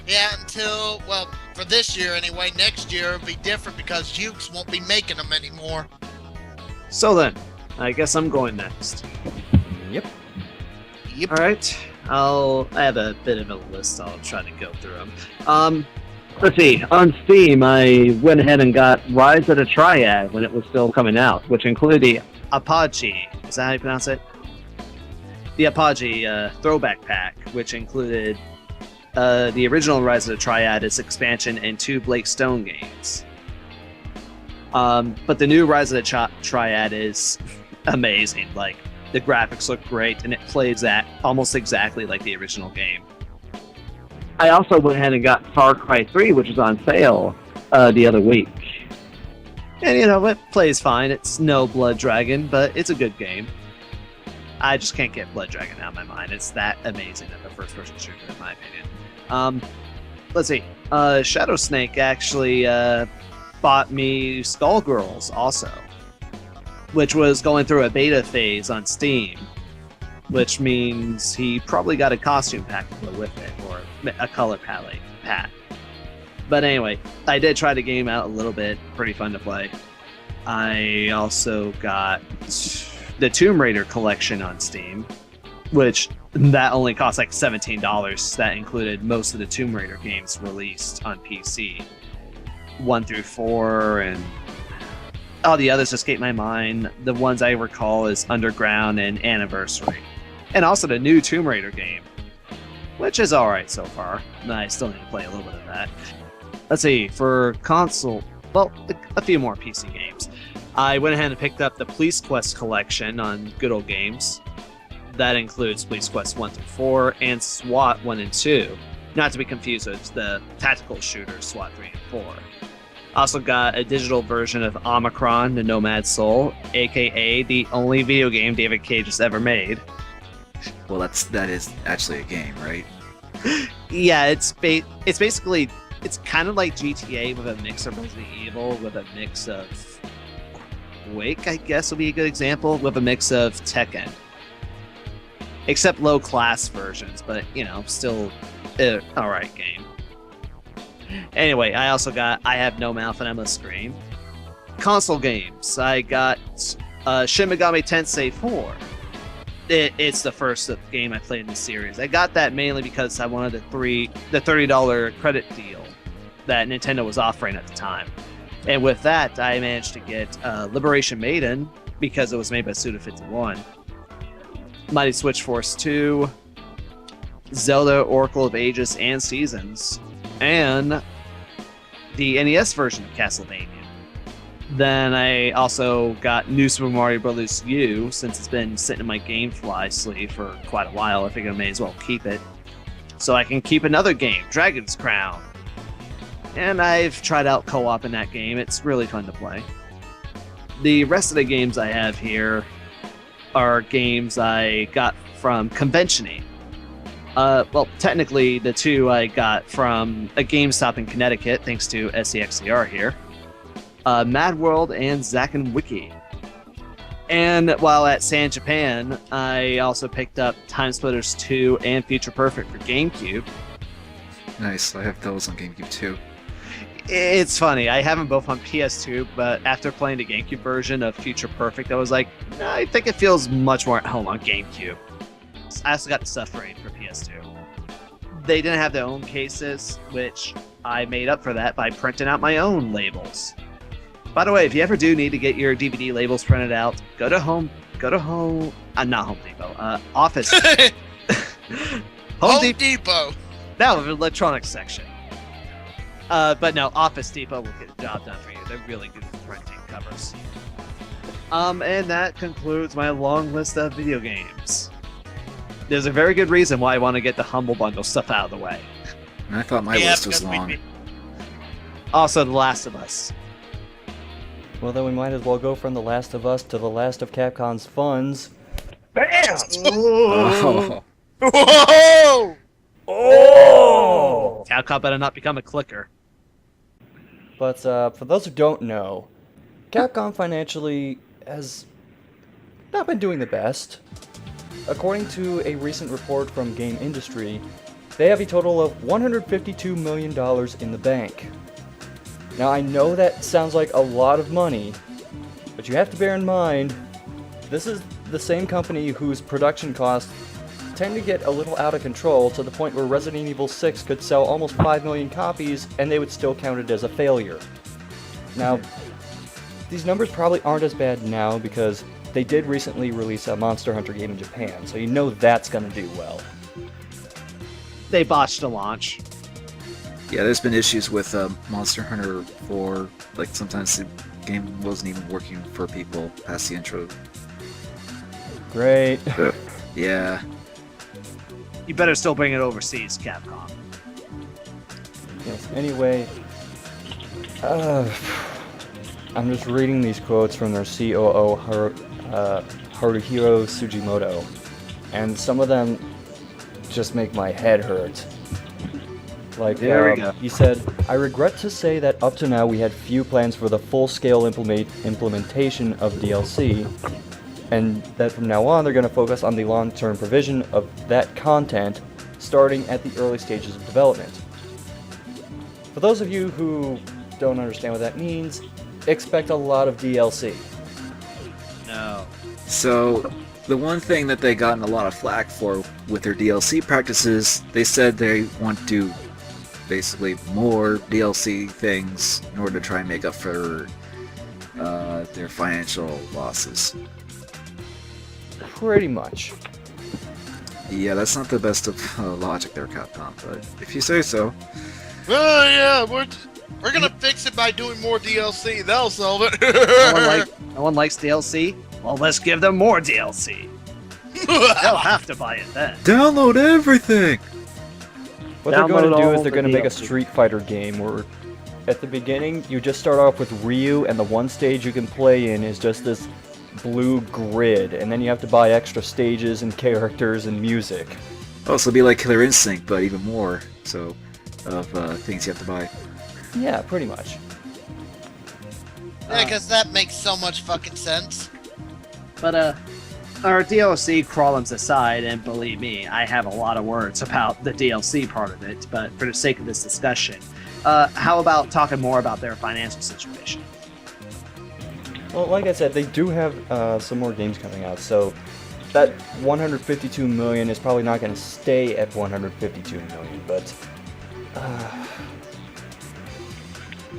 Yeah, until, well, for this year anyway. Next year it'll be different because Ukes won't be making them anymore. So then, I guess I'm going next. Yep. Yep. All right. I have a bit of a list. I'll try to go through them. Let's see. On Steam, I went ahead and got Rise of the Triad when it was still coming out, which included the Apogee. Is that how you pronounce it? The Apogee throwback pack, which included the original Rise of the Triad, its expansion, and 2 Blake Stone games. But the new Rise of the Triad is amazing. Like, the graphics look great, and it plays almost exactly like the original game. I also went ahead and got Far Cry 3, which was on sale the other week. And, it plays fine. It's no Blood Dragon, but it's a good game. I just can't get Blood Dragon out of my mind. It's that amazing of a first-person shooter, in my opinion. Let's see. Shadow Snake actually bought me Skullgirls also, which was going through a beta phase on Steam, which means he probably got a costume pack to go with it, or a color palette. But anyway, I did try the game out a little bit. Pretty fun to play. I also got the Tomb Raider collection on Steam, which that only cost like $17. That included most of the Tomb Raider games released on PC, 1 through 4, and all the others escape my mind. The ones I recall is Underground and Anniversary, and also the new Tomb Raider game, which is alright so far. I still need to play a little bit of that. Let's see, for console, well, a few more PC games. I went ahead and picked up the Police Quest collection on Good Old Games. That includes Police Quest 1 through 4 and SWAT 1 and 2. Not to be confused with the tactical shooters SWAT 3 and 4. Also got a digital version of Omicron, the Nomad Soul, aka the only video game David Cage has ever made. Well, that is actually a game, right? Yeah, it's basically, it's kind of like GTA with a mix of Resident Evil, with a mix of Quake, I guess would be a good example, with a mix of Tekken. Except low class versions, but still alright game. Anyway, I also got I Have No Mouth and I Must Scream. Console games. I got Shin Megami Tensei 4. It's the first game I played in the series. I got that mainly because I wanted the $30 credit deal that Nintendo was offering at the time. And with that, I managed to get Liberation Maiden, because it was made by Suda51, Mighty Switch Force 2, Zelda Oracle of Ages and Seasons, and the NES version of Castlevania. Then I also got New Super Mario Bros. U, since it's been sitting in my GameFly sleeve for quite a while. I figure I may as well keep it, so I can keep another game, Dragon's Crown. And I've tried out co-op in that game. It's really fun to play. The rest of the games I have here are games I got from conventioning. Well, technically, the 2 I got from a GameStop in Connecticut, thanks to SCXCR here. Mad World and Zack and Wiki. And while at San Japan, I also picked up Time Splitters 2 and Future Perfect for GameCube. Nice, I have those on GameCube too. It's funny, I have them both on PS2, but after playing the GameCube version of Future Perfect, I was like, I think it feels much more at home on GameCube. I also got the Suffering for PS2. They didn't have their own cases, which I made up for that by printing out my own labels. By the way, if you ever do need to get your DVD labels printed out, go to not Home Depot, Office. Home Depot. No, the electronics section. But no, Office Depot will get the job done for you. They're really good at printing covers. And that concludes my long list of video games. There's a very good reason why I want to get the Humble Bundle stuff out of the way. I thought my Yeah, list was because we- long. Also, The Last of Us. Well, then we might as well go from The Last of Us to The Last of Capcom's funds. Bam! Oh. Whoa! Oh! Capcom better not become a clicker. But for those who don't know, Capcom financially has not been doing the best. According to a recent report from Game Industry, they have a total of $152 million in the bank. Now, I know that sounds like a lot of money, but you have to bear in mind, this is the same company whose production costs tend to get a little out of control to the point where Resident Evil 6 could sell almost 5 million copies and they would still count it as a failure. Now, these numbers probably aren't as bad now because they did recently release a Monster Hunter game in Japan, so you know that's gonna do well. They botched a launch. Yeah, there's been issues with Monster Hunter 4. Like, sometimes the game wasn't even working for people past the intro. Great. Yeah. You better still bring it overseas, Capcom. Yes, anyway, I'm just reading these quotes from their COO, Haruhiro Sugimoto, and some of them just make my head hurt. Like, There we go. he said, "I regret to say that up to now we had few plans for the full-scale implementation of DLC, and that from now on they're going to focus on the long-term provision of that content, starting at the early stages of development." For those of you who don't understand what that means, expect a lot of DLC. No. So, the one thing that they gotten a lot of flack for with their DLC practices, they said they want to do basically more DLC things in order to try and make up for their financial losses. Pretty much. Yeah, that's not the best of logic there, Capcom, but if you say so. Well, yeah, we're gonna fix it by doing more DLC. That'll solve it. No one likes DLC? Well, let's give them more DLC. They'll have to buy it then. Download everything! What they're going to Download do all is they're the going to make a DLC. Street Fighter game where at the beginning you just start off with Ryu and the one stage you can play in is just this blue grid, and then you have to buy extra stages and characters and music. Oh, so it'll be like Killer Instinct, but even more so of things you have to buy. Yeah, pretty much. Yeah, because that makes so much fucking sense. But, our DLC crawlings aside, and believe me, I have a lot of words about the DLC part of it, but for the sake of this discussion, how about talking more about their financial situation? Well, like I said, they do have some more games coming out, so that 152 million is probably not going to stay at 152 million, but I'm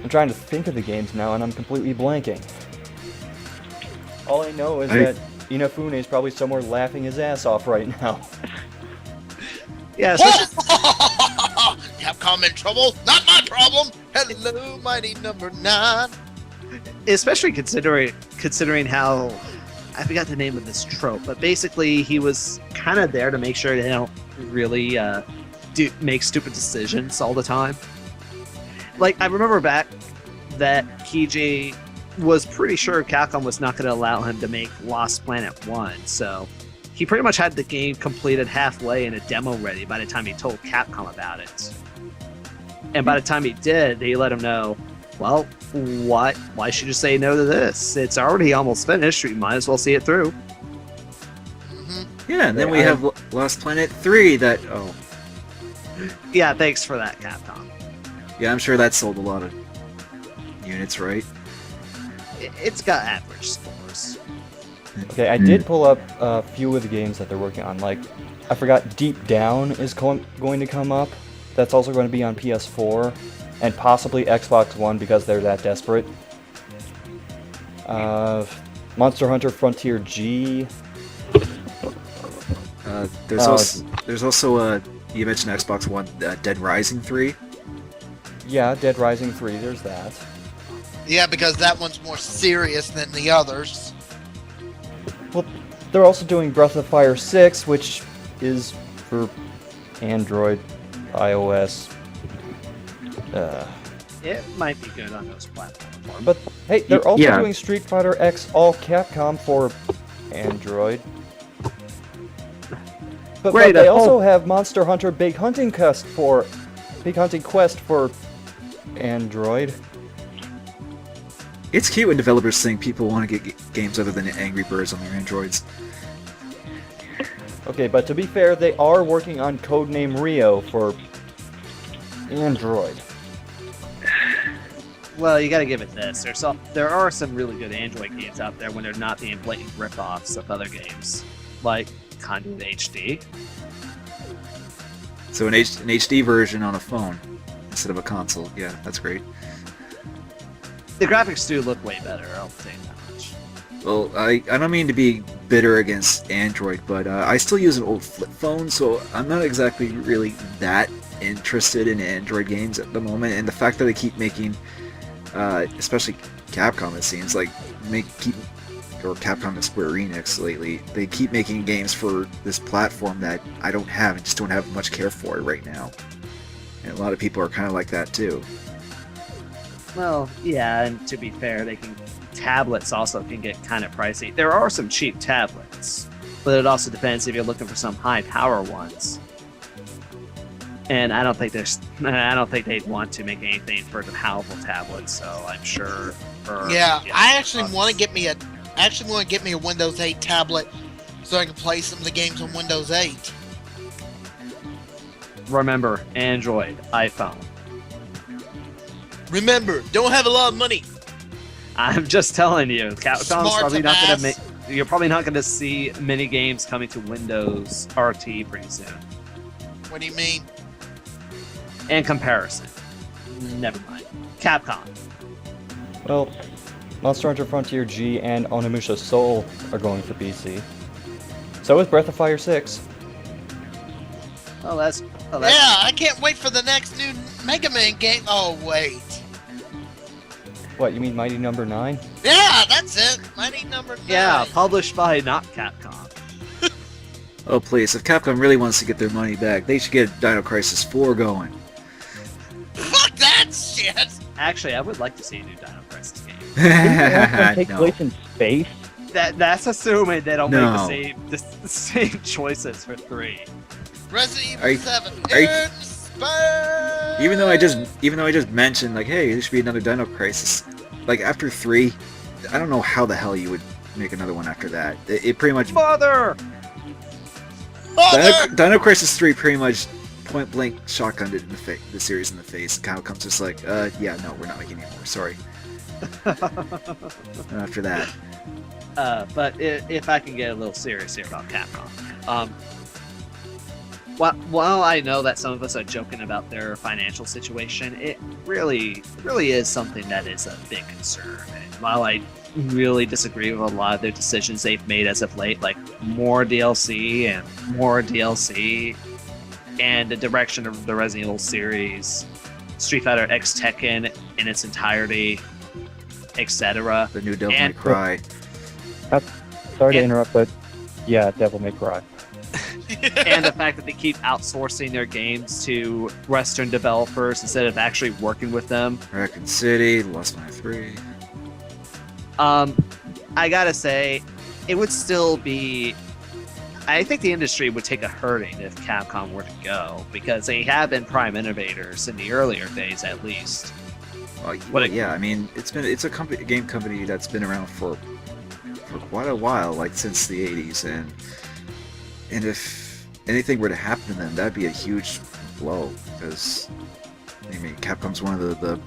trying to think of the games now, and I'm completely blanking. All I know is that Inafune is probably somewhere laughing his ass off right now. Yeah, especially, Capcom in trouble? Not my problem. Hello, mighty number 9. especially considering how I forgot the name of this trope, but basically he was kind of there to make sure they don't really make stupid decisions all the time. Like, I remember back that Kiji was pretty sure Capcom was not going to allow him to make Lost Planet 1, so he pretty much had the game completed halfway and a demo ready by the time he told Capcom about it. And by the time he did, they let him know, well, why should you say no to this? It's already almost finished, you might as well see it through. Yeah, and then we have Lost Planet 3 that, Yeah, thanks for that, Capcom. yeah, I'm sure that sold a lot of units, right? It's got average scores. Okay, I did pull up a few of the games that they're working on. Like, I forgot Deep Down is going to come up. That's also going to be on PS4 and possibly Xbox One because they're that desperate. Monster Hunter Frontier G. There's also you mentioned Xbox One, Dead Rising 3. Yeah, Dead Rising 3, there's that. Yeah, because that one's more serious than the others. Well, they're also doing Breath of Fire 6, which is for Android, iOS, It might be good on those platforms. But hey, they're also Yeah. doing Street Fighter X all Capcom for Android. But Wait, they a also whole- have Monster Hunter Big Hunting Quest for Android. It's cute when developers think people want to get games other than Angry Birds on their Androids. Okay, but to be fair, they are working on Codename Rio for Android. Well, you gotta give it this. There are some really good Android games out there when they're not being blatant rip-offs of other games, like Conduit HD. So an HD version on a phone instead of a console. Yeah, that's great. The graphics do look way better, I'll say that much. Well, I don't mean to be bitter against Android, but I still use an old flip phone, so I'm not exactly really that interested in Android games at the moment. And the fact that they keep making, especially Capcom, it seems like, or Capcom and Square Enix lately, they keep making games for this platform that I don't have and just don't have much care for right now. And a lot of people are kind of like that too. Well, yeah, and to be fair, tablets also can get kind of pricey. There are some cheap tablets, but it also depends if you're looking for some high power ones. And I don't think they'd want to make anything for the powerful tablets. So I'm sure. Yeah, I actually want to get me a Windows 8 tablet so I can play some of the games on Windows 8. Remember, Android, iPhone. Remember, don't have a lot of money. I'm just telling you, Capcom's Smart probably to not going to pass. make. You're probably not going to see many games coming to Windows RT pretty soon. What do you mean? In comparison, never mind. Capcom. Well, Monster Hunter Frontier G and Onimusha Soul are going for PC. So is Breath of Fire 6. Oh, that's. Yeah, I can't wait for the next new Mega Man game. Oh, wait. What, you mean Mighty Number 9? Yeah, that's it. Mighty Number 9. Yeah, published by not Capcom. Oh please, if Capcom really wants to get their money back, they should get Dino Crisis 4 going. Fuck that shit. Actually, I would like to see a new Dino Crisis game. Take No. place in space? That's assuming they don't No. make the same choices for 3. Resident Are you- Evil 7 are you- in space. Even though I just mentioned like, hey, there should be another Dino Crisis. Like after 3, I don't know how the hell you would make another one after that. It pretty much Father! Father! Dino Crisis 3 pretty much point blank shotgunned it in the series in the face. Capcom's just like, yeah, no, we're not making any more. Sorry. And after that, But if I can get a little serious here about Capcom, while I know that some of us are joking about their financial situation, it really is something that is a big concern. And while I really disagree with a lot of their decisions they've made as of late, like more DLC, and the direction of the Resident Evil series, Street Fighter X Tekken in its entirety, etc. the new Devil May And- Cry. Sorry to And- interrupt, but yeah, Devil May Cry. And the fact that they keep outsourcing their games to Western developers instead of actually working with them. Raccoon City, Lost Mine 3. I gotta say, it would still be. I think the industry would take a hurting if Capcom were to go, because they have been prime innovators in the earlier days, at least. Yeah, I mean, it's a game company that's been around for quite a while, like since the 80s, and if anything were to happen to them, that'd be a huge blow, because I mean, Capcom's one of the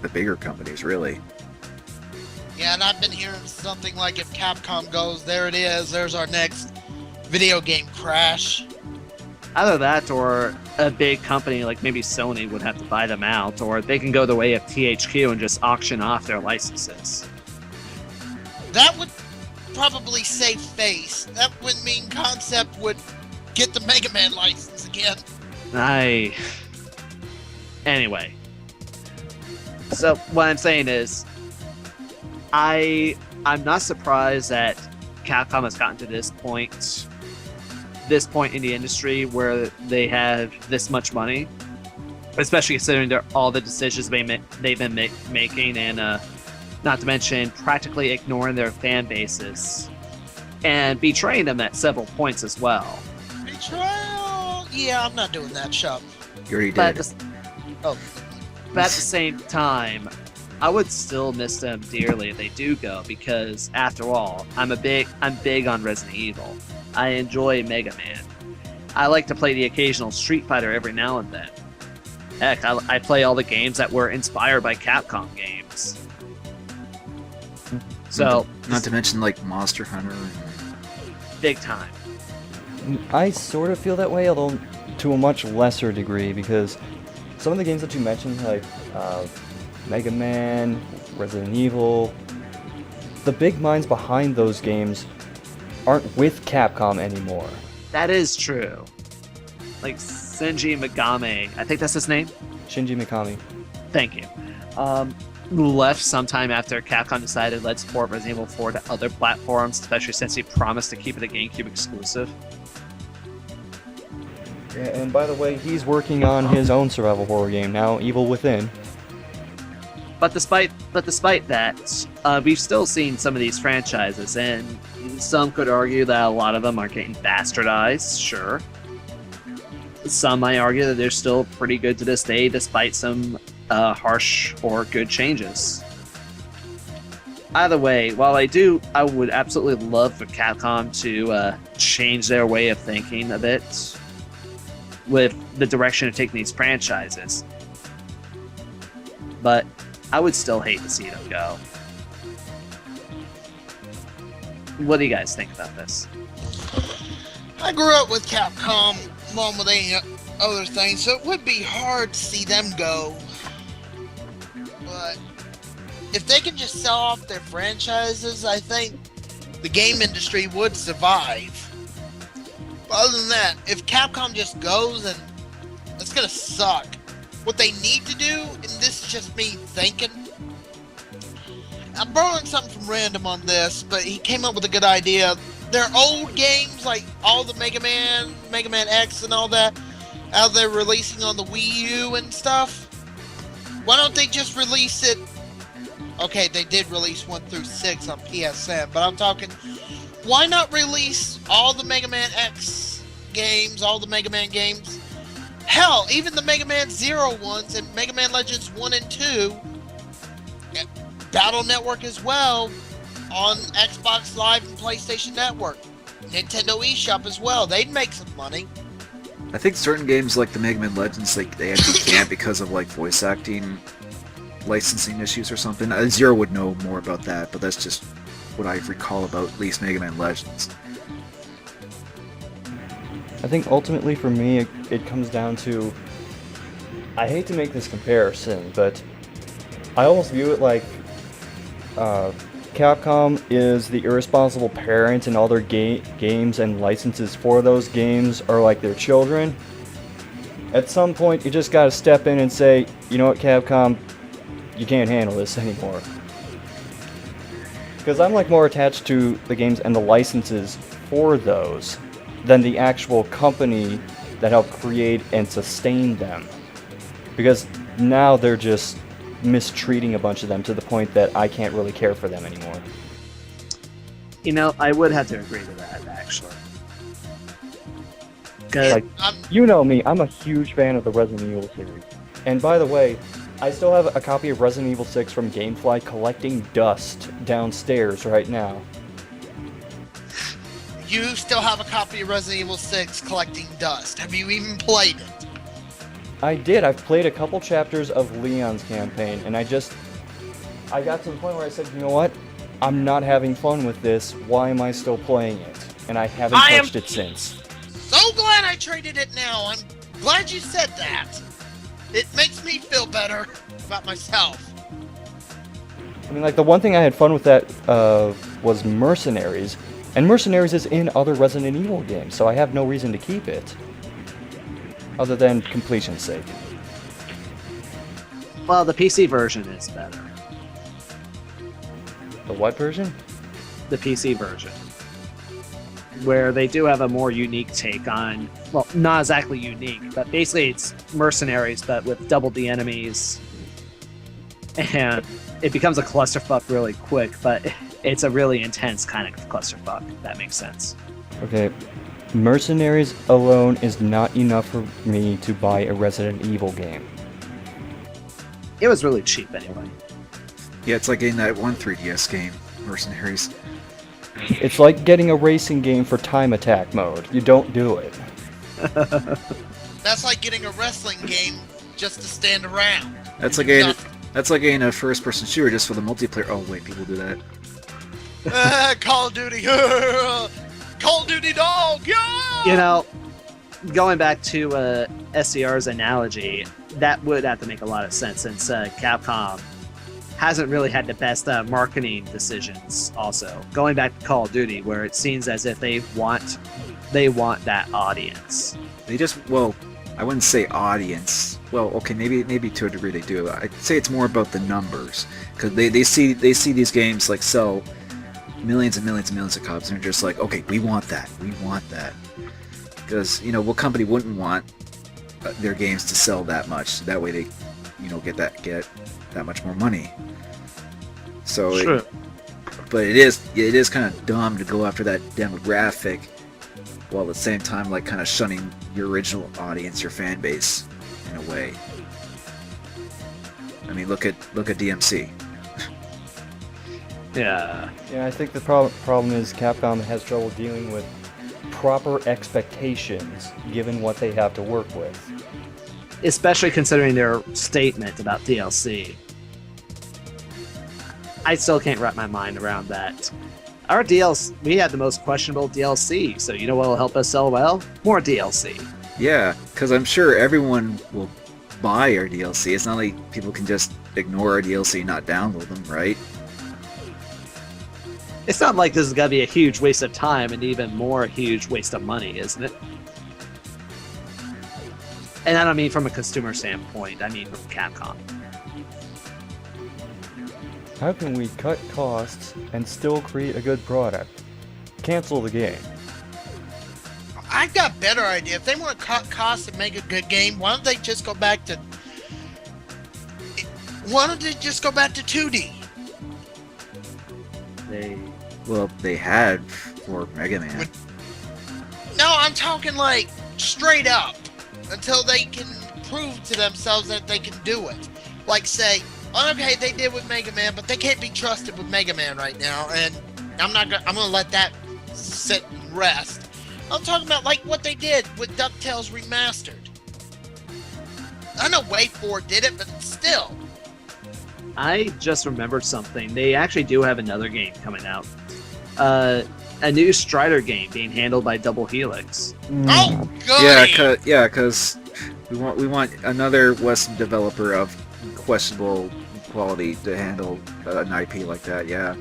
bigger companies, really. Yeah, and I've been hearing something like if Capcom goes, there it is, there's our next video game crash. Either that, or a big company like maybe Sony would have to buy them out, or they can go the way of THQ and just auction off their licenses. That would probably save face. That would mean Concept would get the Mega Man license again. Anyway. So, what I'm saying is, I'm not surprised that Capcom has gotten to this point in the industry where they have this much money. especially considering all the decisions they've been making, and not to mention practically ignoring their fan bases and betraying them at several points as well. Betrayal? Yeah, I'm not doing that, Shop. You already But did. Oh. But at the same time, I would still miss them dearly if they do go, because after all, I'm big on Resident Evil. I enjoy Mega Man. I like to play the occasional Street Fighter every now and then. Heck, I play all the games that were inspired by Capcom games. So, Not to mention like Monster Hunter. big time. I sort of feel that way, although to a much lesser degree, because some of the games that you mentioned, like Mega Man, Resident Evil, the big minds behind those games aren't with Capcom anymore. That is true. Like Shinji Megami, I think that's his name? Shinji Mikami. Thank you. Left sometime after Capcom decided let's port Resident Evil 4 to other platforms, especially since he promised to keep it a GameCube exclusive. Yeah, and by the way, he's working on his own survival horror game now, Evil Within. But despite that, we've still seen some of these franchises, and some could argue that a lot of them are getting bastardized, sure. Some might argue that they're still pretty good to this day, despite some harsh or good changes. Either way, while I would absolutely love for Capcom to change their way of thinking a bit with the direction of taking these franchises. But I would still hate to see them go. What do you guys think about this? I grew up with Capcom, along with any other things, so it would be hard to see them go. But if they can just sell off their franchises, I think the game industry would survive. But other than that, if Capcom just goes, and it's gonna suck. What they need to do, and this is just me thinking, I'm borrowing something from Random on this, but he came up with a good idea. Their old games, like all the Mega Man X and all that, how they're releasing on the Wii U and stuff, why don't they just release it? Okay, they did release 1 through 6 on PSN, but I'm talking, why not release all the Mega Man X games, all the Mega Man games? Hell, even the Mega Man Zero ones and Mega Man Legends 1 and 2, Battle Network as well, on Xbox Live and PlayStation Network. Nintendo eShop as well. They'd make some money. I think certain games like the Mega Man Legends, like they actually can't because of like voice acting licensing issues or something. Zero would know more about that, but that's just what I recall about at least Mega Man Legends. I think ultimately for me, it comes down to, I hate to make this comparison, but I almost view it like Capcom is the irresponsible parent, and all their games and licenses for those games are like their children. At some point, you just gotta step in and say, you know what, Capcom, you can't handle this anymore. Because I'm like more attached to the games and the licenses for those than the actual company that helped create and sustain them. Because now they're just mistreating a bunch of them to the point that I can't really care for them anymore. You know, I would have to agree with that, actually. Like, you know me, I'm a huge fan of the Resident Evil series. And by the way, I still have a copy of Resident Evil 6 from Gamefly collecting dust downstairs right now. You still have a copy of Resident Evil 6 collecting dust. Have you even played it? I did. I've played a couple chapters of Leon's campaign, and I got to the point where I said, you know what? I'm not having fun with this. Why am I still playing it? And I haven't touched it since. So glad I traded it now. I'm glad you said that. It makes me feel better about myself. I mean, like, the one thing I had fun with that was Mercenaries, and Mercenaries is in other Resident Evil games, so I have no reason to keep it, other than completion's sake. Well, the PC version is better. The what version? The PC version. where they do have a more unique take on, well, not exactly unique, but basically it's mercenaries, but with double the enemies. And it becomes a clusterfuck really quick, but it's a really intense kind of clusterfuck, if that makes sense. Okay, Mercenaries alone is not enough for me to buy a Resident Evil game. It was really cheap anyway. Yeah, it's like getting that one 3DS game, Mercenaries. It's like getting a racing game for time attack mode. You don't do it. That's like getting a wrestling game just to stand around. That's like getting a first-person shooter just for the multiplayer. Oh wait, people do that. Call of Duty. Call of Duty dog. Yeah! You know, going back to SCR's analogy, that would have to make a lot of sense since Capcom hasn't really had the best marketing decisions also. Going back to Call of Duty, where it seems as if they want that audience. They just, well, I wouldn't say audience. Well, okay, maybe to a degree they do. I'd say it's more about the numbers, because they see these games like sell millions and millions and millions of copies, and they're just like, okay, we want that. Because, what company wouldn't want their games to sell that much? That way they, get that much more money. So, Sure. But it is kind of dumb to go after that demographic, while at the same time, like, kind of shunning your original audience, your fan base, in a way. I mean, look at DMC. Yeah. Yeah, I think the problem is Capcom has trouble dealing with proper expectations given what they have to work with. Especially considering their statement about DLC. I still can't wrap my mind around that. Our DLC, we had the most questionable DLC, so you know what will help us sell well? More DLC. Yeah, because I'm sure everyone will buy our DLC. It's not like people can just ignore our DLC and not download them, right? It's not like this is going to be a huge waste of time and even more a huge waste of money, isn't it? And I don't mean from a consumer standpoint, I mean from Capcom. How can we cut costs and still create a good product? Cancel the game. I've got a better idea. If they want to cut costs and make a good game, why don't they just go back to 2D? They had for Mega Man. No, I'm talking like straight up until they can prove to themselves that they can do it. Like say, okay, they did with Mega Man, but they can't be trusted with Mega Man right now, and I'm gonna let that sit and rest. I'm talking about like what they did with DuckTales Remastered. I know WayForward did it, but still. I just remembered something. They actually do have another game coming out. A new Strider game being handled by Double Helix. Oh, good. Yeah, because we want another Western developer of questionable quality to handle an IP like that. Yeah.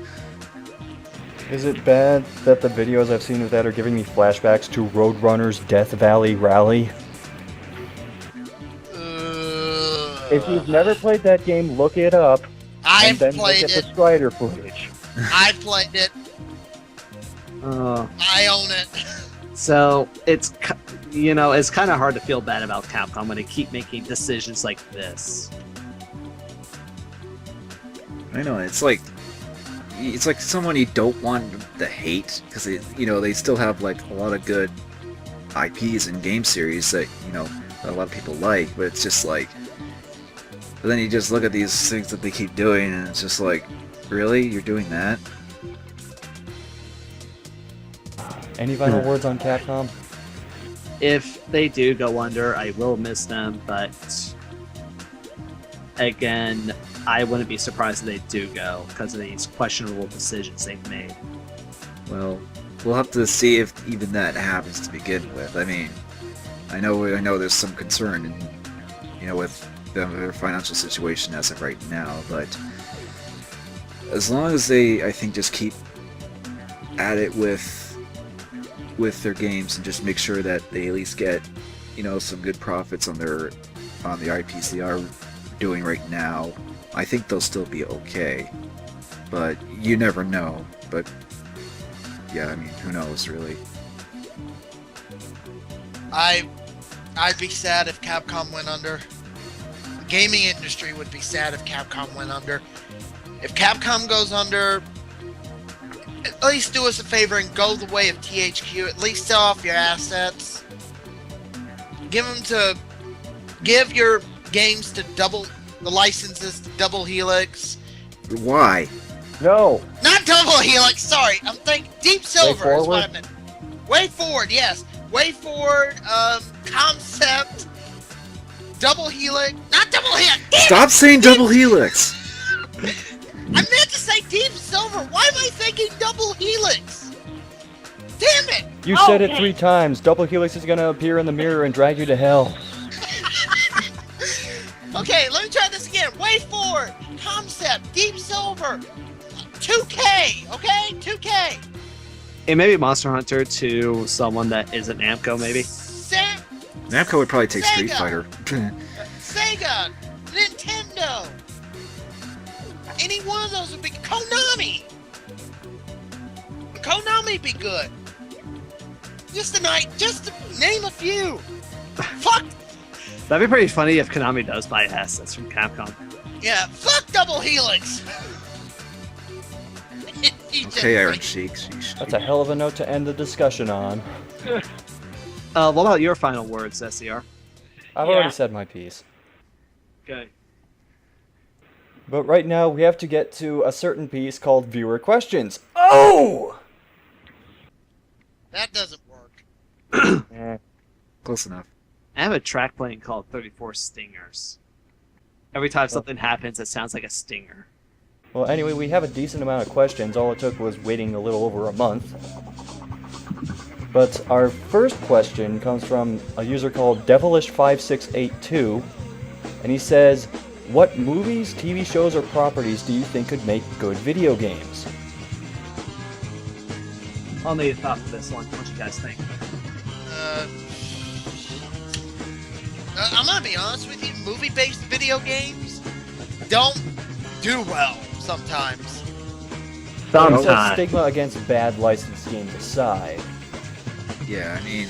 Is it bad that the videos I've seen of that are giving me flashbacks to Roadrunner's Death Valley Rally? If you've never played that game, look it up. I've and then played look at it. the Strider footage. I've played it. I own it. So it's kind of hard to feel bad about Capcom when they keep making decisions like this. I know, it's like someone you don't want to hate, because they still have like a lot of good IPs and game series that that a lot of people like, but it's just like, but then you just look at these things that they keep doing, and it's just like, really, you're doing that? Any final words on Capcom? If they do go under, I will miss them, but again, I wouldn't be surprised if they do go because of these questionable decisions they've made. Well, we'll have to see if even that happens to begin with. I mean, I know there's some concern with their financial situation as of right now, but as long as they, I think, just keep at it with their games and just make sure that they at least get some good profits on the IPs they are doing right now, I think they'll still be okay. But you never know. But yeah, I mean, who knows really? I'd be sad if Capcom went under. The gaming industry would be sad if Capcom went under. If Capcom goes under, at least do us a favor and go the way of THQ. At least sell off your assets. Give your games to the licenses to Double Helix. Why? No. Not Double Helix, sorry. I'm thinking Deep Silver is what I WayForward? meant. WayForward, yes. WayForward, Concept, Double Helix. Not Double Helix! Damn Stop it! saying Double Helix! I meant to say Deep Silver. Why am I thinking Double Helix? Damn it! You said it 3 times. Double Helix is gonna appear in the mirror and drag you to hell. Okay, let me try this again. WayForward, Concept, Deep Silver, 2K, okay? 2K. And maybe Monster Hunter to someone that isn't Namco, maybe. Namco would probably take Street Sega. Fighter. Sega, Nintendo. Any one of those would be Konami. Konami be good. Just to name a few. Fuck. That'd be pretty funny if Konami does buy assets from Capcom. Yeah, fuck Double Helix. Okay, Iron Sheik. That's a hell of a note to end the discussion on. What about your final words, SCR? I've already said my piece. Okay. But right now, we have to get to a certain piece called Viewer Questions. Oh! That doesn't work. Close enough. I have a track playing called 34 Stingers. Every time something happens, it sounds like a stinger. Well, anyway, we have a decent amount of questions. All it took was waiting a little over a month. But our first question comes from a user called Devilish5682, and he says, "What movies, TV shows, or properties do you think could make good video games?" I'll need to top of this one. What you guys think? I'm gonna be honest with you. Movie-based video games don't do well sometimes. Well, let stigma against bad licensed games aside. Yeah, I mean,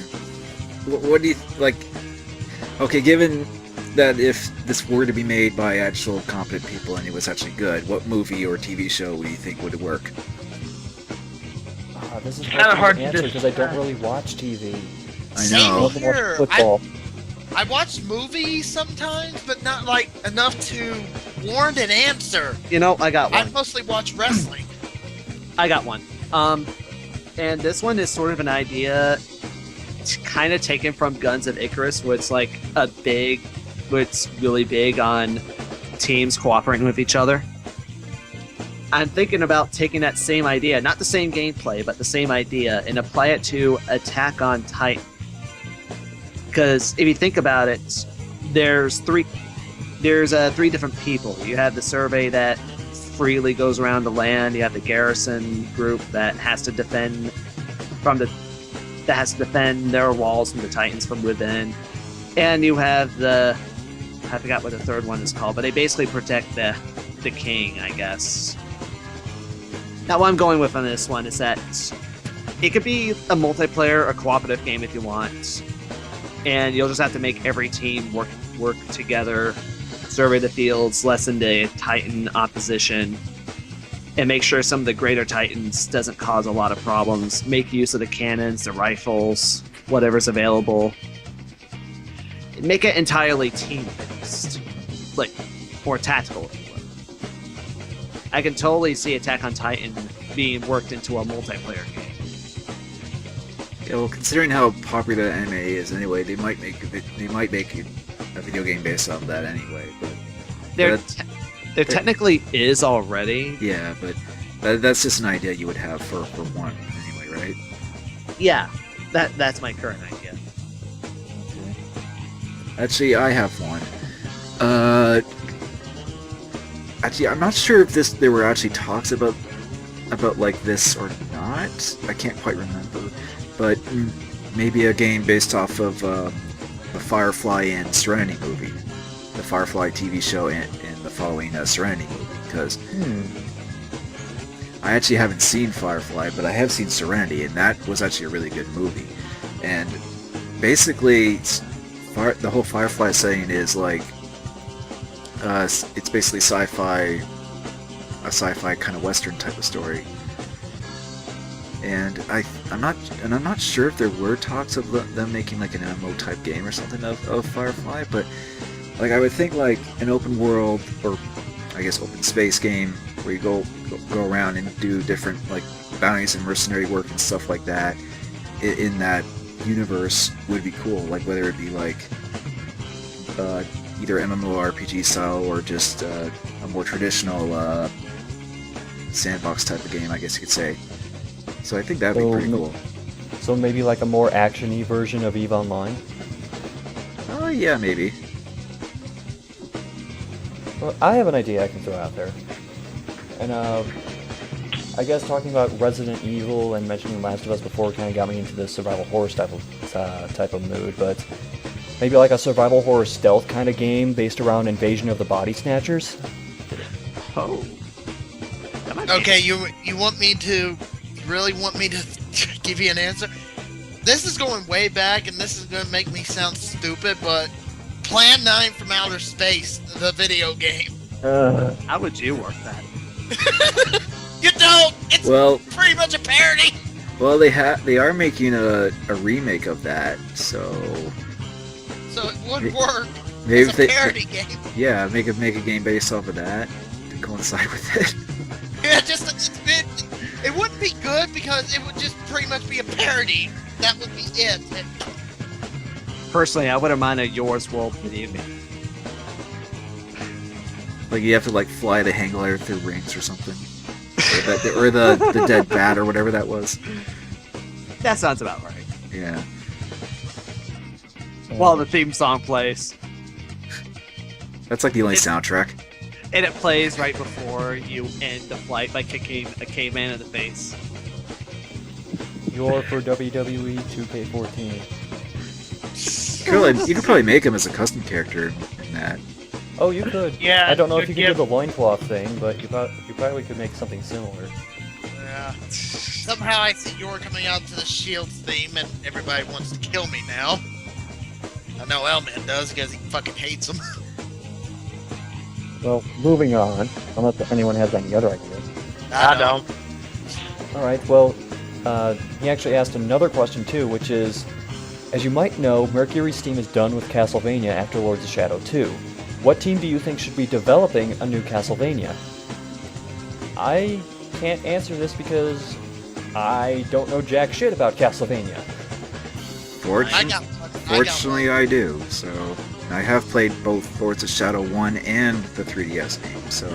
what do you like? Okay, given that if this were to be made by actual competent people and it was actually good, what movie or TV show do you think would work? This is Kinda hard to answer because I don't really watch TV. I know. Same here. Football. I watch movies sometimes, but not like enough to warrant an answer. You know, I got I one. mostly watch wrestling. I got one. And this one is sort of an idea kind of taken from Guns of Icarus, where it's like it's really big on teams cooperating with each other. I'm thinking about taking that same idea, not the same gameplay, but the same idea, and apply it to Attack on Titan. Because if you think about it, there's three different people. You have the survey that freely goes around the land. You have the garrison group that has to defend their walls from the Titans from within, and you have I forgot what the third one is called, but they basically protect the king, I guess. Now, what I'm going with on this one is that it could be a multiplayer or cooperative game if you want, and you'll just have to make every team work together, survey the fields, lessen the Titan opposition, and make sure some of the greater Titans doesn't cause a lot of problems. Make use of the cannons, the rifles, whatever's available. Make it entirely team-based, or tactical, if you will. I can totally see Attack on Titan being worked into a multiplayer game. Yeah, well, considering how popular anime is anyway, they might make a video game based on that anyway. But There technically is already. Yeah, but that's just an idea you would have for one anyway, right? Yeah, that's my current idea. Actually, I have one. Actually, I'm not sure if there were actually talks about like this or not. I can't quite remember, but maybe a game based off of the Firefly and Serenity movie, the Firefly TV show and the following Serenity movie. Because I actually haven't seen Firefly, but I have seen Serenity, and that was actually a really good movie. And basically, the whole Firefly setting is like, it's basically a sci-fi kind of Western type of story. And I'm not sure if there were talks of them making like an MMO type game or something of Firefly, but like I would think like an open world, or I guess open space game where you go around and do different like bounties and mercenary work and stuff like that in that universe would be cool. Like whether it be like either MMORPG style or just a more traditional sandbox type of game, I guess you could say. So I think that'd be pretty cool. So maybe like a more action-y version of EVE Online? Oh yeah, maybe. Well, I have an idea I can throw out there. And I guess talking about Resident Evil and mentioning Last of Us before kind of got me into the survival horror type of mood, but maybe like a survival horror stealth kind of game based around Invasion of the Body Snatchers? Oh. Okay, you really want me to give you an answer? This is going way back, and this is going to make me sound stupid, but Plan 9 from Outer Space, the video game. How would you work that? You don't! It's pretty much a parody! Well, they are making a remake of that, so it would work. Maybe it's a parody game. Yeah, make a game based off of that to coincide with it. Yeah, it wouldn't be good because it would just pretty much be a parody. That would be it. Personally, I wouldn't mind a Yours World video game. Like you have to like fly the hang glider through rings or something, or the dead bat or whatever that was. That sounds about right. Yeah. While the theme song plays. That's like the only soundtrack. And it plays right before you end the flight by kicking a caveman in the face. You're for WWE 2K14. You could probably make him as a custom character in that. Oh, you could. Yeah. I don't know if you could do the loincloth thing, but you probably could make something similar. Yeah. Somehow I see you're coming out to the Shield theme, and everybody wants to kill me now. I know L-Man does because he fucking hates them. Well, moving on, unless anyone has any other ideas. I don't. Alright, well, he actually asked another question too, which is, as you might know, Mercury Steam is done with Castlevania after Lords of Shadow 2. What team do you think should be developing a new Castlevania? I can't answer this because I don't know jack shit about Castlevania. Fortunately, I do, so I have played both Lords of Shadow 1 and the 3DS game, so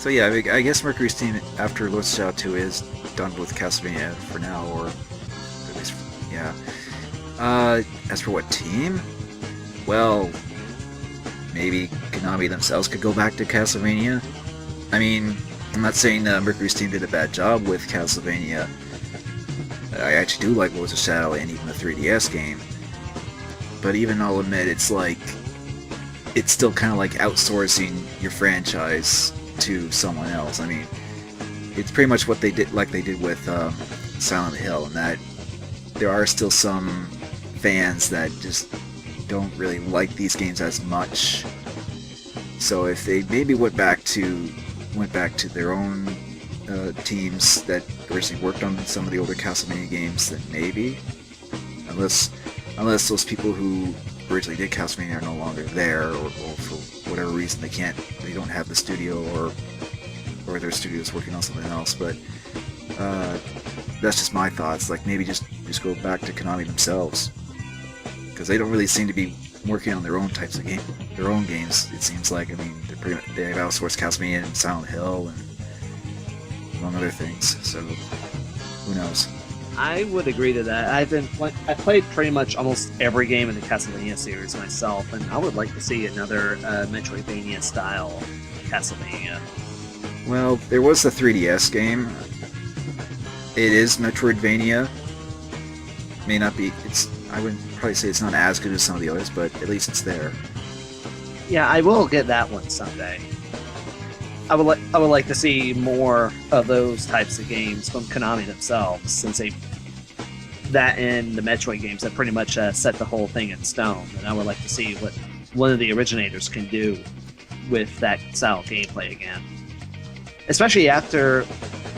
yeah, I guess Mercury's team after Lords of Shadow 2 is done with Castlevania for now, or at least, yeah. As for what team? Well, maybe Konami themselves could go back to Castlevania. I mean, I'm not saying Mercury's team did a bad job with Castlevania. I actually do like Lords of Shadow and even the 3DS game. But even I'll admit, it's still kind of like outsourcing your franchise to someone else. I mean, it's pretty much what they did, like they did with Silent Hill, and that there are still some fans that just don't really like these games as much. So if they maybe went back to their own teams that originally worked on some of the older Castlevania games, then maybe, unless those people who originally did Castlevania are no longer there, or for whatever reason they don't have the studio, or their studio's working on something else. But that's just my thoughts. Like maybe just go back to Konami themselves, because they don't really seem to be working on their own types of their own games. It seems like, I mean, they've outsourced Castlevania and Silent Hill and among other things. So who knows? I would agree to that. I played pretty much almost every game in the Castlevania series myself, and I would like to see another Metroidvania style Castlevania. Well, there was the 3DS game. It is Metroidvania. May not be. I wouldn't probably say it's not as good as some of the others, but at least it's there. Yeah, I will get that one someday. I would like to see more of those types of games from Konami themselves, since they that and the Metroid games that pretty much set the whole thing in stone. And I would like to see what one of the originators can do with that style of gameplay again. Especially after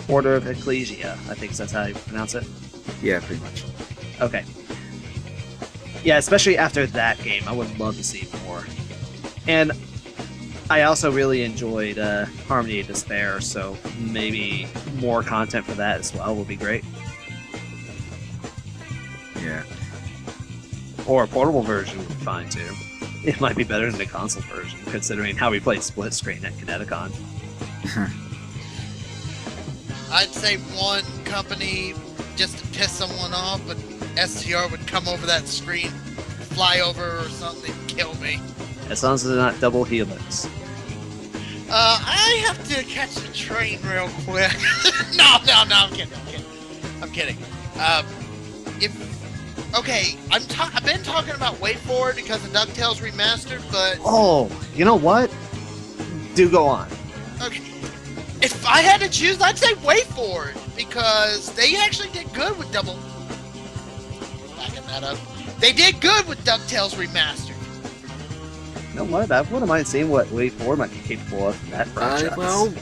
Order of Ecclesia, I think that's how you pronounce it. Yeah, pretty much. Okay. Yeah, especially after that game, I would love to see more. And I also really enjoyed Harmony of Despair, so maybe more content for that as well would be great. Yeah. Or a portable version would be fine too. It might be better than the console version, considering how we played split screen at Kineticon. I'd say one company just to piss someone off, but STR would come over that screen, fly over or something, kill me. As long as it's not double helix. I have to catch the train real quick. No, I'm kidding. I've been talking about WayForward because of DuckTales Remastered, but... Oh, you know what? Do go on. Okay. If I had to choose, I'd say WayForward, because they actually did good with backing that up. They did good with DuckTales Remastered. You know what? I wouldn't mind seeing what WayForward might be capable of in that franchise. Well,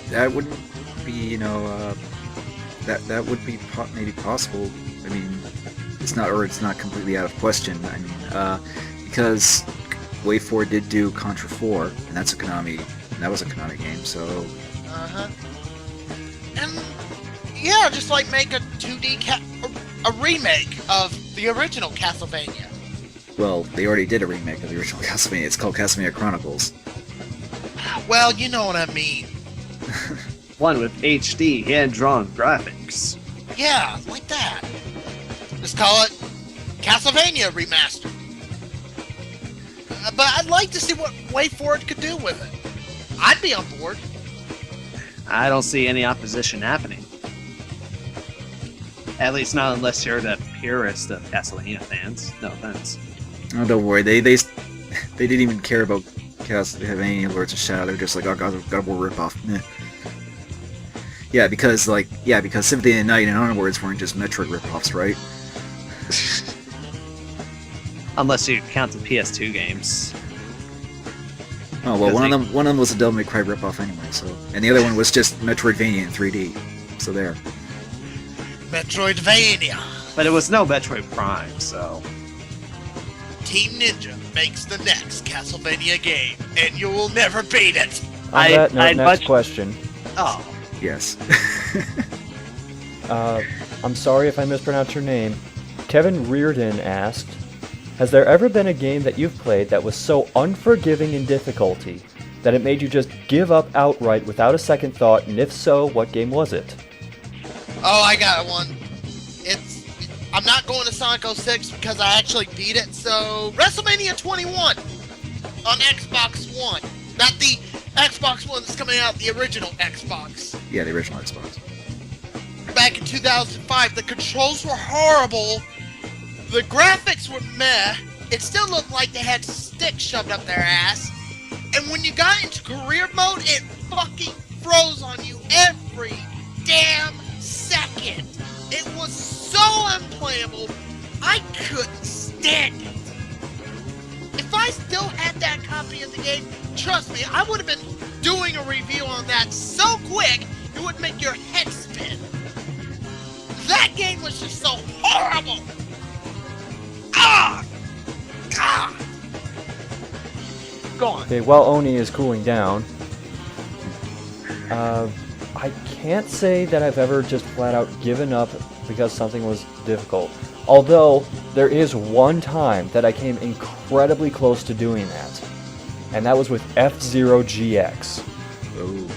that wouldn't be, that would be maybe possible. I mean, it's not completely out of question. I mean, because WayForward did do Contra 4, and that was a Konami game, so... And, yeah, just like make a 2D a remake of the original Castlevania. Well, they already did a remake of the original Castlevania. It's called Castlevania Chronicles. Well, you know what I mean. One with HD, hand-drawn graphics. Yeah, like that. Just call it Castlevania Remastered. But I'd like to see what WayForward could do with it. I'd be on board. I don't see any opposition happening. At least not unless you're the purist of Castlevania fans. No offense. Oh, don't worry. They didn't even care about Castlevania Lords of Shadow. They're just like, oh, God of War ripoff. Meh. Yeah, because Symphony of the Night and Onwards weren't just Metroid ripoffs, right? Unless you count the PS2 games. Oh well, one of them was a Devil May Cry ripoff anyway. So, and the other one was just Metroidvania in 3D. So there. Metroidvania. But it was no Metroid Prime, so. Team Ninja makes the next Castlevania game, and you will never beat it. On that note, next question. Oh. Yes. I'm sorry if I mispronounced your name. Kevin Reardon asked, has there ever been a game that you've played that was so unforgiving in difficulty that it made you just give up outright without a second thought, and if so, what game was it? Oh, I got one. I'm not going to Sonic 06 because I actually beat it, so WrestleMania 21 on Xbox One. Not the Xbox One that's coming out, the original Xbox. Yeah, the original Xbox. Back in 2005, the controls were horrible. The graphics were meh. It still looked like they had sticks shoved up their ass. And when you got into career mode, it fucking froze on you every damn second. It was so unplayable, I couldn't stand it. If I still had that copy of the game, trust me, I would have been doing a review on that so quick, it would make your head spin. That game was just so horrible. Ah! God! Go on. Okay, while Oni is cooling down, I can't say that I've ever just flat out given up because something was difficult. Although, there is one time that I came incredibly close to doing that. And that was with F-Zero GX. Oh.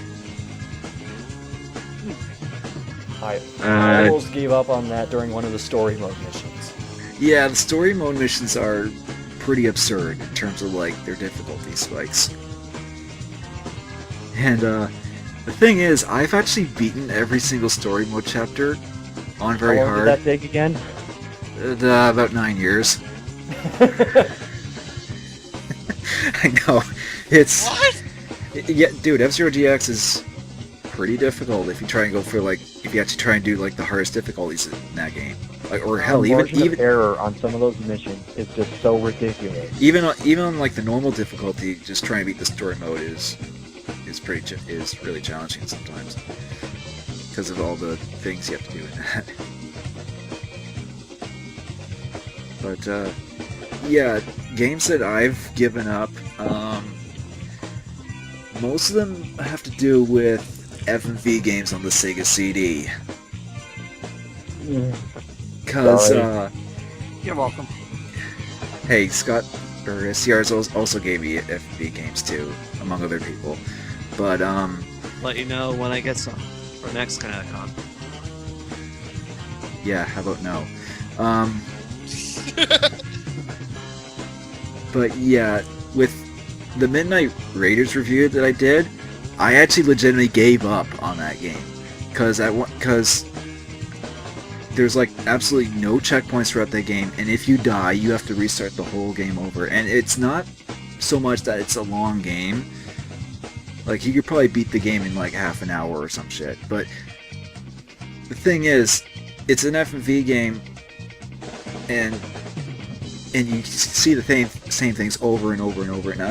I almost gave up on that during one of the story mode missions. Yeah, the story mode missions are pretty absurd in terms of, like, their difficulty spikes. And, the thing is, I've actually beaten every single story mode chapter on very hard. How long did that take again? About 9 years. I know. It's... What? Yeah, dude, F-Zero GX is pretty difficult if you try and go for, like, if you actually try and do like the hardest difficulties in that game, like, or hell, The even margin of error on some of those missions is just so ridiculous. even on like the normal difficulty, just trying to beat the story mode is really challenging sometimes because of all the things you have to do in that. But yeah, games that I've given up, most of them have to do with FMV games on the Sega CD. Because, You're welcome. hey, Scott, or CR's also gave me FMV games too, among other people. But, Let you know when I get some for next Con. yeah, how about no? But yeah, with the Midnight Raiders review that I did, I actually legitimately gave up on that game because there's like absolutely no checkpoints throughout that game, and if you die, you have to restart the whole game over. And it's not so much that it's a long game. Like, you could probably beat the game in like half an hour or some shit. But the thing is, it's an FMV game, and you see the same things over and over and over. And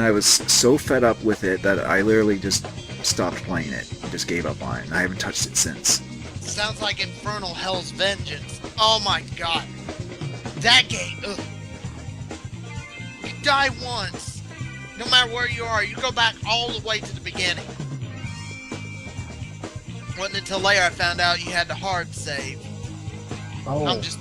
I was so fed up with it that I literally just stopped playing it and just gave up on it. And I haven't touched it since. Sounds like Infernal Hell's Vengeance. Oh my god. That game, ugh. You die once. No matter where you are, you go back all the way to the beginning. Wasn't until later I found out you had to hard save. Oh. I'm just...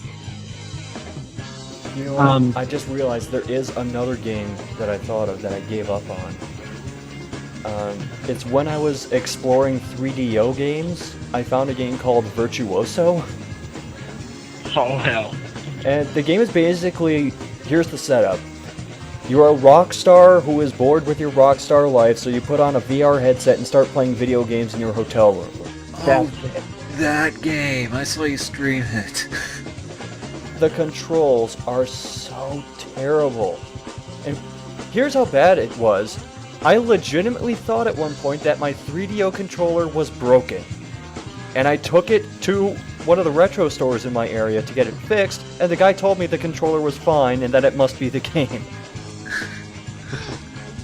You know what? I just realized there is another game that I thought of that I gave up on. It's when I was exploring 3DO games, I found a game called Virtuoso. Oh, hell. And the game is basically, here's the setup. You're a rock star who is bored with your rock star life, so you put on a VR headset and start playing video games in your hotel room. That game! I saw you stream it. The controls are so terrible. And here's how bad it was. I legitimately thought at one point that my 3DO controller was broken. And I took it to one of the retro stores in my area to get it fixed, and the guy told me the controller was fine and that it must be the game.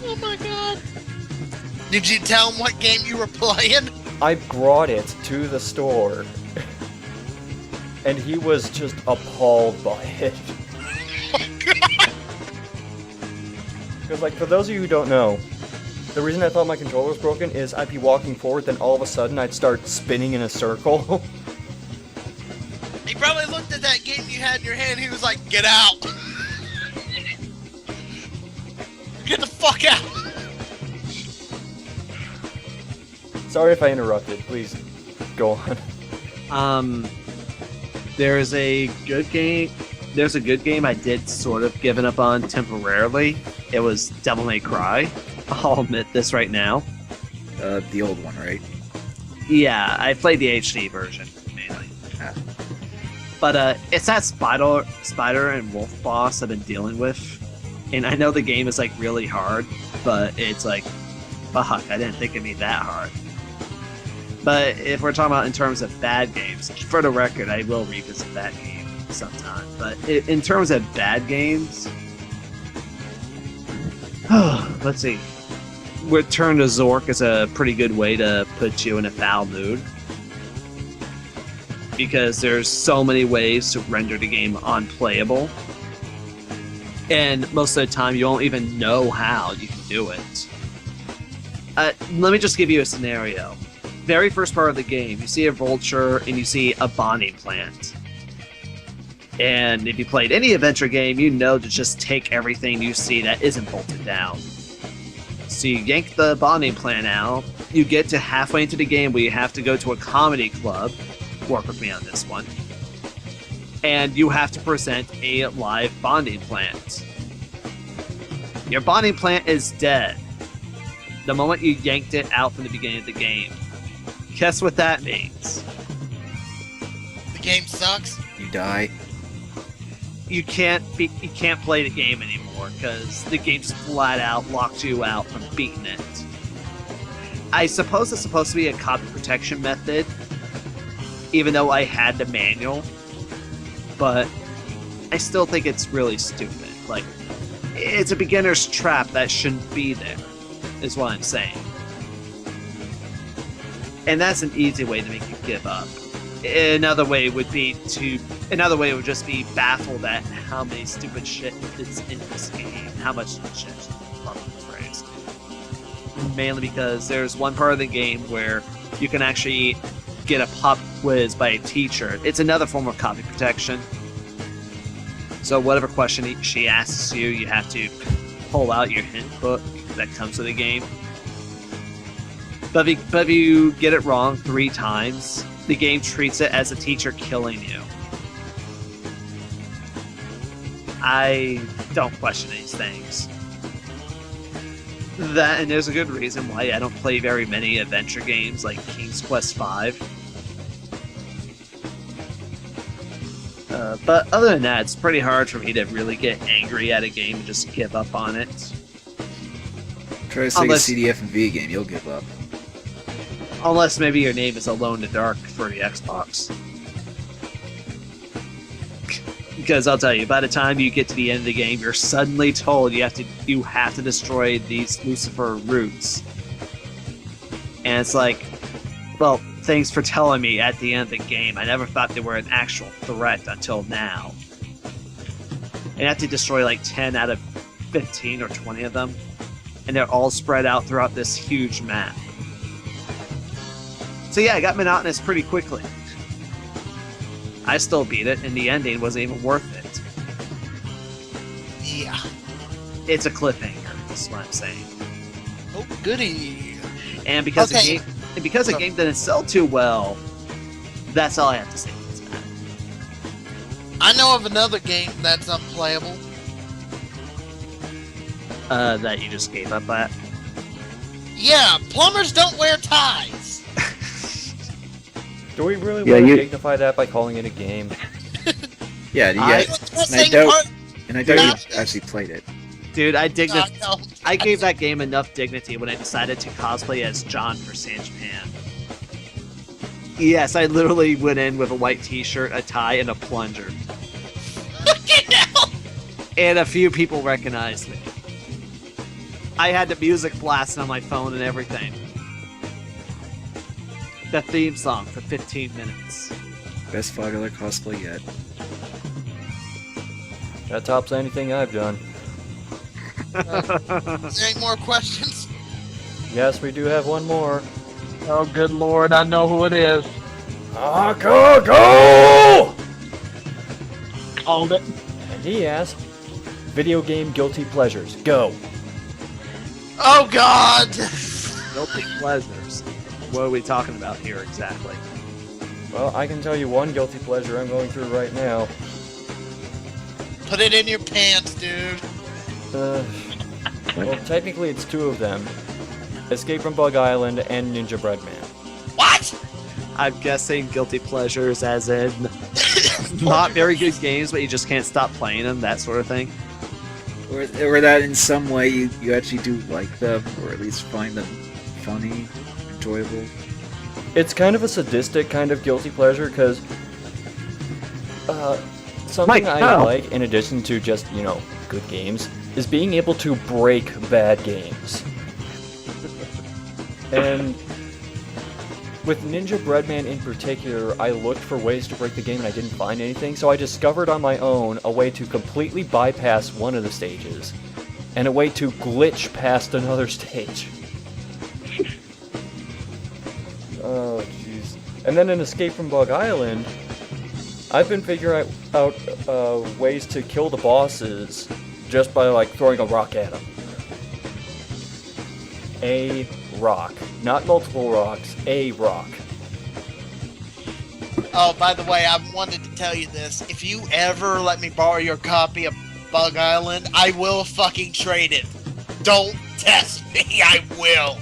Oh my god. Did you tell him what game you were playing? I brought it to the store. And he was just appalled by it. Oh god. Because, like, for those of you who don't know, the reason I thought my controller was broken is I'd be walking forward, then all of a sudden I'd start spinning in a circle. He probably looked at that game you had in your hand, he was like, get out! Get the fuck out! Sorry if I interrupted, please go on. There's a good game I did sort of given up on temporarily. It was Devil May Cry. I'll admit this right now. The old one, right? Yeah, I played the HD version, mainly. Ah. But it's that spider and wolf boss I've been dealing with. And I know the game is, like, really hard, but it's like, fuck, I didn't think it'd be that hard. But if we're talking about in terms of bad games, for the record, I will revisit that game sometime. But in terms of bad games, let's see. Return to Zork is a pretty good way to put you in a foul mood. Because there's so many ways to render the game unplayable. And most of the time, you won't even know how you can do it. Let me just give you a scenario. Very first part of the game, you see a vulture and you see a bonding plant. And if you played any adventure game, you know to just take everything you see that isn't bolted down. So you yank the bonding plant out, you get to halfway into the game where you have to go to a comedy club, work with me on this one, and you have to present a live bonding plant. Your bonding plant is dead the moment you yanked it out from the beginning of the game. Guess what that means? The game sucks? You die. You can't play the game anymore because the game just flat out locked you out from beating it. I suppose it's supposed to be a copy protection method, even though I had the manual, but I still think it's really stupid. Like, it's a beginner's trap that shouldn't be there, is what I'm saying. And that's an easy way to make you give up. Another way would just be baffled at how many stupid shit is in this game, how much shit is phrased. Mainly because there's one part of the game where you can actually get a pop quiz by a teacher. It's another form of copy protection. So whatever question she asks you, you have to pull out your hint book that comes with the game. But if you get it wrong 3 times, the game treats it as a teacher killing you. I don't question these things. That, and there's a good reason why I don't play very many adventure games like King's Quest V. But other than that, it's pretty hard for me to really get angry at a game and just give up on it. Try to say a CDF and V game, you'll give up. Unless maybe your name is Alone in the Dark for the Xbox. Because I'll tell you, by the time you get to the end of the game, you're suddenly told you have to destroy these Lucifer roots. And it's like, well, thanks for telling me at the end of the game. I never thought they were an actual threat until now. And you have to destroy like 10 out of 15 or 20 of them. And they're all spread out throughout this huge map. So yeah, I got monotonous pretty quickly. I still beat it, and the ending wasn't even worth it. Yeah. It's a cliffhanger, is what I'm saying. Oh, goody. And because the game didn't sell too well, that's all I have to say about that. I know of another game that's unplayable. That you just gave up at? Yeah, plumbers don't wear ties. Do we really want to dignify that by calling it a game? Yeah, I doubt you actually played it. Dude, I gave that game enough dignity when I decided to cosplay as John for San Japan. Yes, I literally went in with a white t-shirt, a tie, and a plunger. And a few people recognized me. I had the music blasting on my phone and everything. The theme song for 15 minutes. Best $5 cosplay yet. That tops anything I've done. Is there any more questions? Yes, we do have one more. Oh, good lord, I know who it is. Go! Called it. And he asked, video game guilty pleasures. Go. Oh, God! Guilty pleasures. What are we talking about here exactly? Well, I can tell you one guilty pleasure I'm going through right now. Put it in your pants, dude. Well, technically it's 2 of them. Escape from Bug Island and Ninja Breadman. What? I'm guessing guilty pleasures as in not very good games, but you just can't stop playing them, that sort of thing. Or that in some way you actually do like them, or at least find them funny, enjoyable. It's kind of a sadistic kind of guilty pleasure, because something I like, in addition to just, good games, is being able to break bad games. And with Ninja Breadman in particular, I looked for ways to break the game and I didn't find anything, so I discovered on my own a way to completely bypass one of the stages, and a way to glitch past another stage. Oh, jeez. And then in Escape from Bug Island, I've been figuring out ways to kill the bosses just by, throwing a rock at them. A rock. Not multiple rocks, a rock. Oh, by the way, I wanted to tell you this. If you ever let me borrow your copy of Bug Island, I will fucking trade it. Don't test me, I will.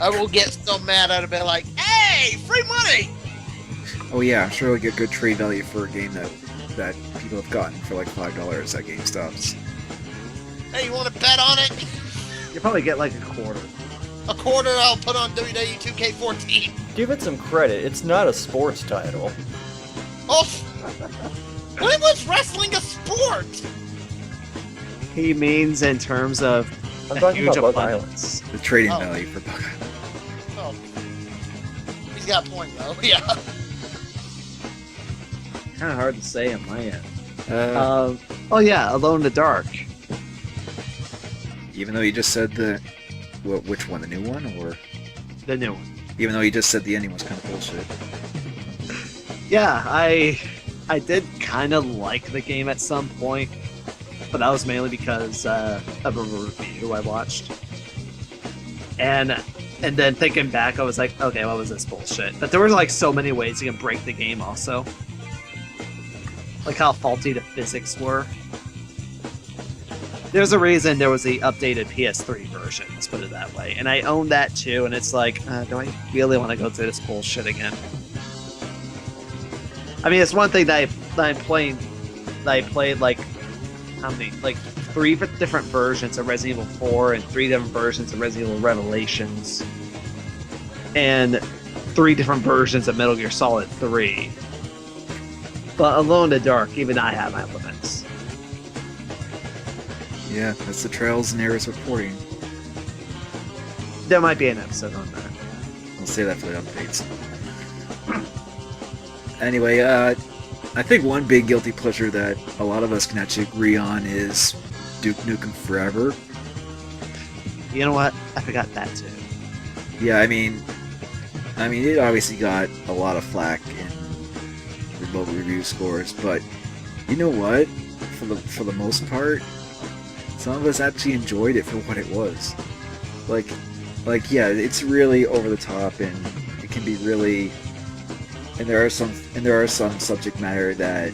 I will get so mad I'd be like, hey, free money! Oh yeah, I'm sure we'll get good trade value for a game that people have gotten for $5 at GameStops. Hey, you want to bet on it? You probably get a quarter. A quarter I'll put on WWE 2K14. Give it some credit. It's not a sports title. Oh, when was wrestling a sport? He means in terms of I'm a talking huge about Bug abundance. The trading Oh. value for Buckeye. Oh, he's got a point though. Yeah. Kind of hard to say on my end. Uh, Oh yeah, Alone in the Dark. even though you just said which one, the new one, or The new one. even though you just said the ending was kind of bullshit. Yeah, I did kind of like the game at some point, but that was mainly because of a review I watched. And then thinking back, I was like, okay, what was this bullshit? But there were like so many ways you can break the game also. Like how faulty the physics were. There's a reason there was the updated PS3 version, let's put it that way. And I own that too, and it's like, do I really want to go through this bullshit again? I mean, it's one thing that I played like, how many? Like 3 different versions of Resident Evil 4 and 3 different versions of Resident Evil Revelations. And 3 different versions of Metal Gear Solid 3. But Alone in the Dark, even I have my limits. Yeah, that's the Trails and Errors reporting. There might be an episode on that. I'll say that for the updates. Anyway, I think one big guilty pleasure that a lot of us can actually agree on is Duke Nukem Forever. You know what? I forgot that too. Yeah, I mean, it obviously got a lot of flack in remote review scores, but you know what? For the most part, some of us actually enjoyed it for what it was. Like yeah, it's really over the top, and it can be really, and there are some subject matter that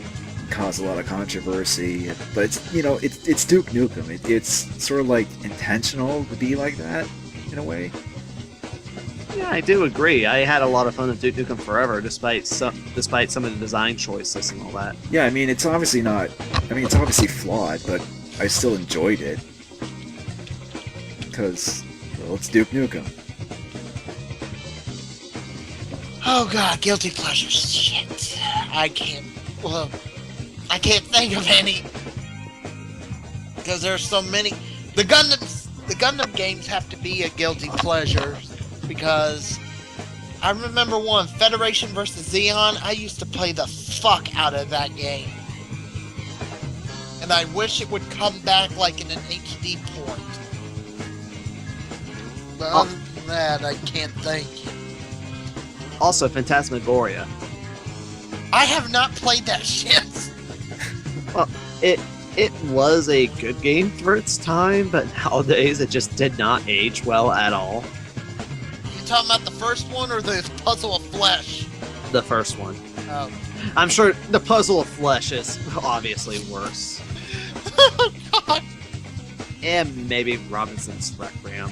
cause a lot of controversy. But it's, you know, it's Duke Nukem. It's sort of like intentional to be like that in a way. Yeah, I do agree. I had a lot of fun with Duke Nukem Forever, despite some of the design choices and all that. Yeah, I mean, it's obviously flawed, but I still enjoyed it. Because, well, it's Duke Nukem. Oh god, guilty pleasures. Shit. I can't think of any. Because there's so many. The Gundam games have to be a guilty pleasure. Because I remember one, Federation vs. Xeon, I used to play the fuck out of that game. And I wish it would come back like in an HD port. But other than that, I can't think. Also, Phantasmagoria. I have not played that shit. Well, it was a good game for its time, but nowadays it just did not age well at all. You talking about the first one or the Puzzle of Flesh? The first one. Oh. I'm sure the Puzzle of Flesh is obviously worse. Oh god. And maybe Robinson's Requiem.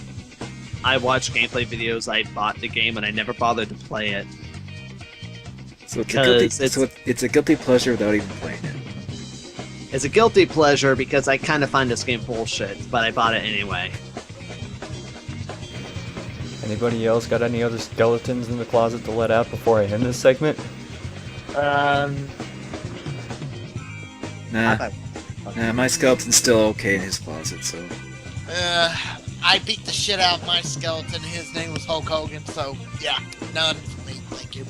I watched gameplay videos, I bought the game, and I never bothered to play it. So it's a guilty pleasure without even playing it. It's a guilty pleasure because I kind of find this game bullshit, but I bought it anyway. Anybody else got any other skeletons in the closet to let out before I end this segment? Nah, my skeleton's still okay in his closet, so... I beat the shit out of my skeleton. His name was Hulk Hogan, so yeah, none for me. Thank you.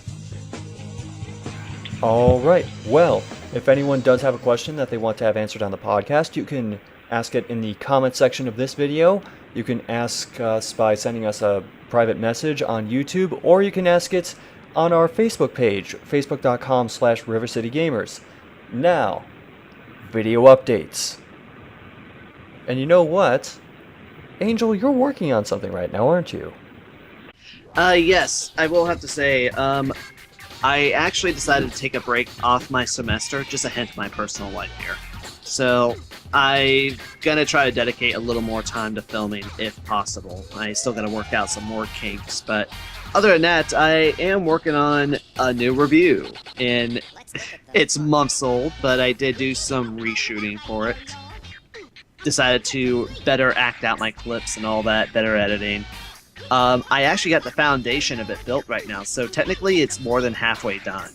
Alright, well, if anyone does have a question that they want to have answered on the podcast, you can ask it in the comment section of this video. You can ask us by sending us a private message on YouTube, or you can ask it on our Facebook page, facebook.com/RiverCityGamers. Now, video updates. And you know what? Angel, you're working on something right now, aren't you? Yes, I will have to say, I actually decided to take a break off my semester, just a hint of my personal life here. So, I'm gonna try to dedicate a little more time to filming, if possible. I still gotta work out some more kinks, but other than that, I am working on a new review, and it's months old, but I did do some reshooting for it. Decided to better act out my clips and all that, better editing. I actually got the foundation of it built right now, so technically it's more than halfway done.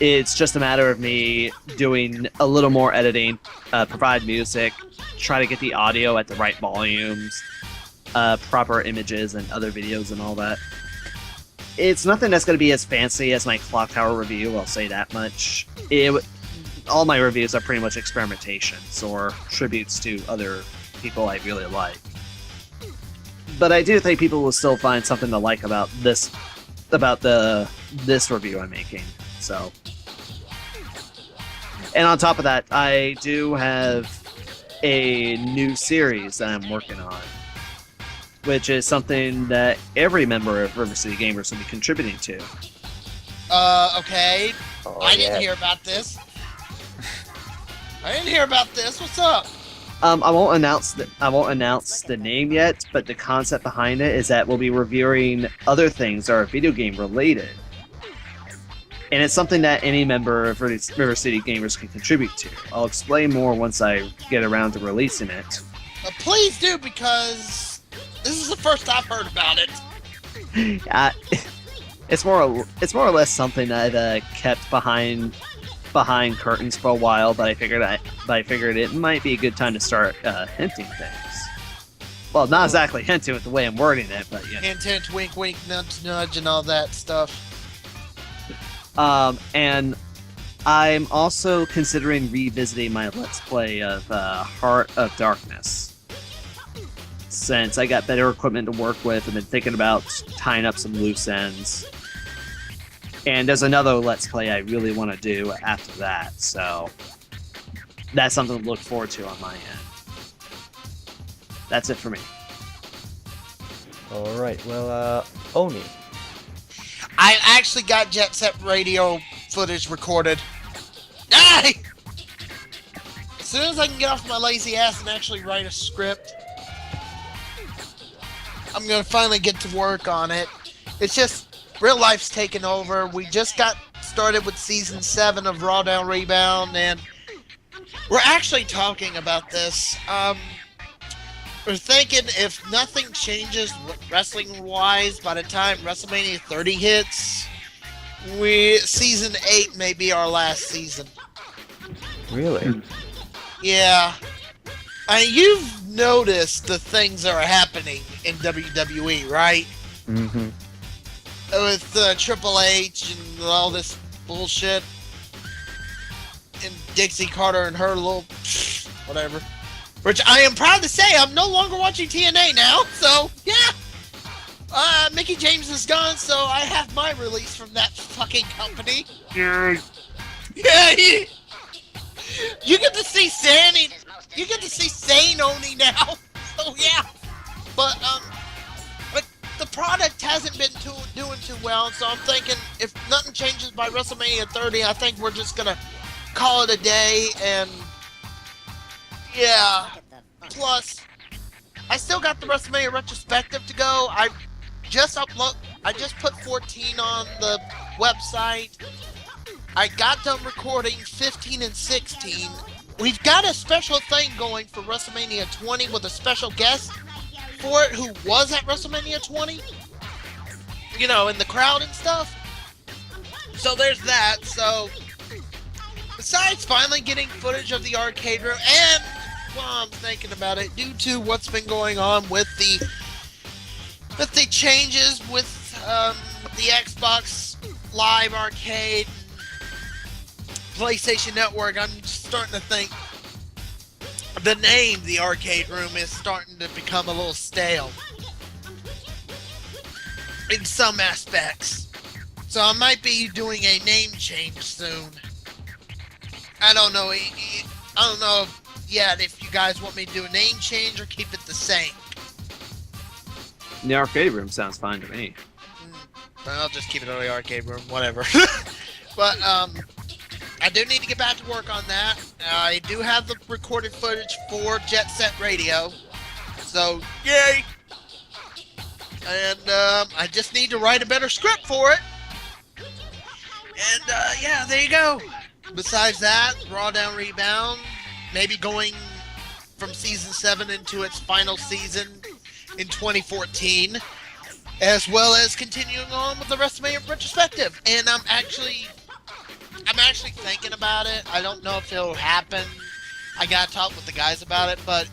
It's just a matter of me doing a little more editing, provide music, try to get the audio at the right volumes, proper images and other videos and all that. It's nothing that's going to be as fancy as my Clock Tower review, I'll say that much. All my reviews are pretty much experimentations or tributes to other people I really like. But I do think people will still find something to like about this review I'm making. So, and on top of that, I do have a new series that I'm working on, which is something that every member of River City Gamers will be contributing to. Okay. I didn't hear about this. What's up? I won't announce the name yet, but the concept behind it is that we'll be reviewing other things that are video game related. And it's something that any member of River City Gamers can contribute to. I'll explain more once I get around to releasing it. Please do, because this is the first I've heard about it. It's more or less something that I've kept behind curtains for a while, but I figured it might be a good time to start hinting things. Well, not exactly hinting with the way I'm wording it, but yeah. Hint, hint, wink, wink, nudge, nudge, and all that stuff. And I'm also considering revisiting my Let's Play of Heart of Darkness. Since I got better equipment to work with, I've been thinking about tying up some loose ends. And there's another Let's Play I really want to do after that, so that's something to look forward to on my end. That's it for me. Alright, well, Oni. I actually got Jet Set Radio footage recorded. Hey! As soon as I can get off my lazy ass and actually write a script, I'm gonna finally get to work on it. It's just, real life's taken over. We just got started with Season 7 of Raw Down Rebound, and we're actually talking about this. We're thinking if nothing changes wrestling-wise by the time WrestleMania 30 hits, Season 8 may be our last season. Really? Yeah. I mean, you've noticed the things that are happening in WWE, right? Mm-hmm. With Triple H and all this bullshit. And Dixie Carter and her little whatever. Which I am proud to say I'm no longer watching TNA now, so yeah. Mickey James is gone, so I have my release from that fucking company. Yeah. You get to see Sane. You get to see Sane Oni now. So yeah. But the product hasn't been doing too well, so I'm thinking if nothing changes by WrestleMania 30, I think we're just gonna call it a day. And yeah. Plus, I still got the WrestleMania retrospective to go. I just put 14 on the website. I got done recording 15 and 16. We've got a special thing going for WrestleMania 20 with a special guest for it who was at WrestleMania 20. You know, in the crowd and stuff. So there's that. So, besides finally getting footage of the arcade room, and while I'm thinking about it, due to what's been going on with the changes with the Xbox Live Arcade, PlayStation Network, I'm starting to think the name, the arcade room, is starting to become a little stale in some aspects. So I might be doing a name change soon. I don't know yet if you guys want me to do a name change or keep it the same. The arcade room sounds fine to me. I'll just keep it on the arcade room, whatever. But I do need to get back to work on that. I do have the recorded footage for Jet Set Radio, so yay! And I just need to write a better script for it. And yeah, there you go. Besides that, Raw Down Rebound, maybe going from Season 7 into its final season, in 2014, as well as continuing on with the WrestleMania retrospective. And I'm actually thinking about it. I don't know if it'll happen. I gotta talk with the guys about it, but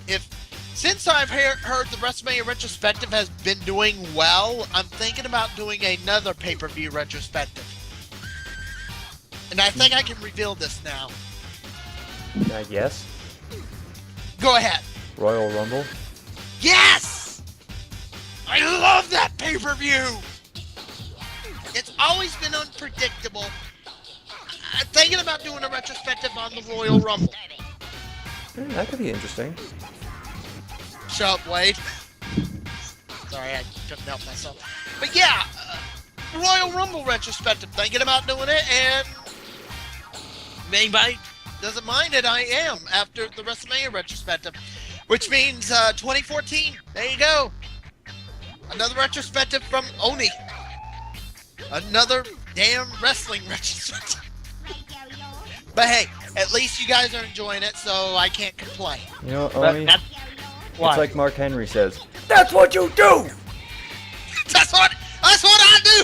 since I've heard the WrestleMania retrospective has been doing well, I'm thinking about doing another pay-per-view retrospective. And I think I can reveal this now. Yes? Go ahead. Royal Rumble? Yes! I love that pay-per-view! It's always been unpredictable. I'm thinking about doing a retrospective on the Royal Rumble. That could be interesting. Shut up, Wade. Sorry, I couldn't help myself. But yeah, Royal Rumble retrospective. Thinking about doing it, and if anybody doesn't mind it, I am after the WrestleMania retrospective, which means 2014. There you go. Another retrospective from Oni. Another damn wrestling retrospective. But hey, at least you guys are enjoying it, so I can't complain. You know, Oni, That's it's why. like Mark Henry says, that's what you do! That's what I do.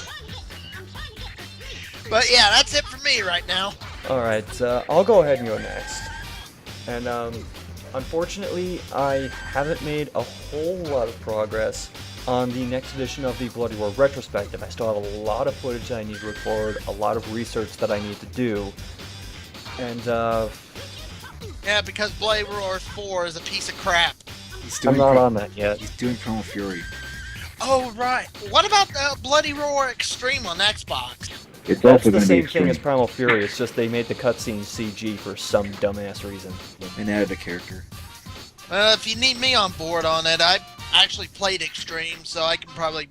But yeah, that's it for me right now. Alright, I'll go ahead and go next. And, unfortunately, I haven't made a whole lot of progress on the next edition of the Bloody Roar retrospective. I still have a lot of footage that I need to record, a lot of research that I need to do. And, Yeah, because Bloody Roar 4 is a piece of crap. I'm not on that yet. He's doing Primal Fury. Oh, right. What about Bloody Roar Extreme on Xbox? It's That's also the going to be same extreme. thing as Primal Fury, it's just they made the cutscene CG for some dumbass reason. And added a character. If you need me on board on it, I actually played Extreme, so I can probably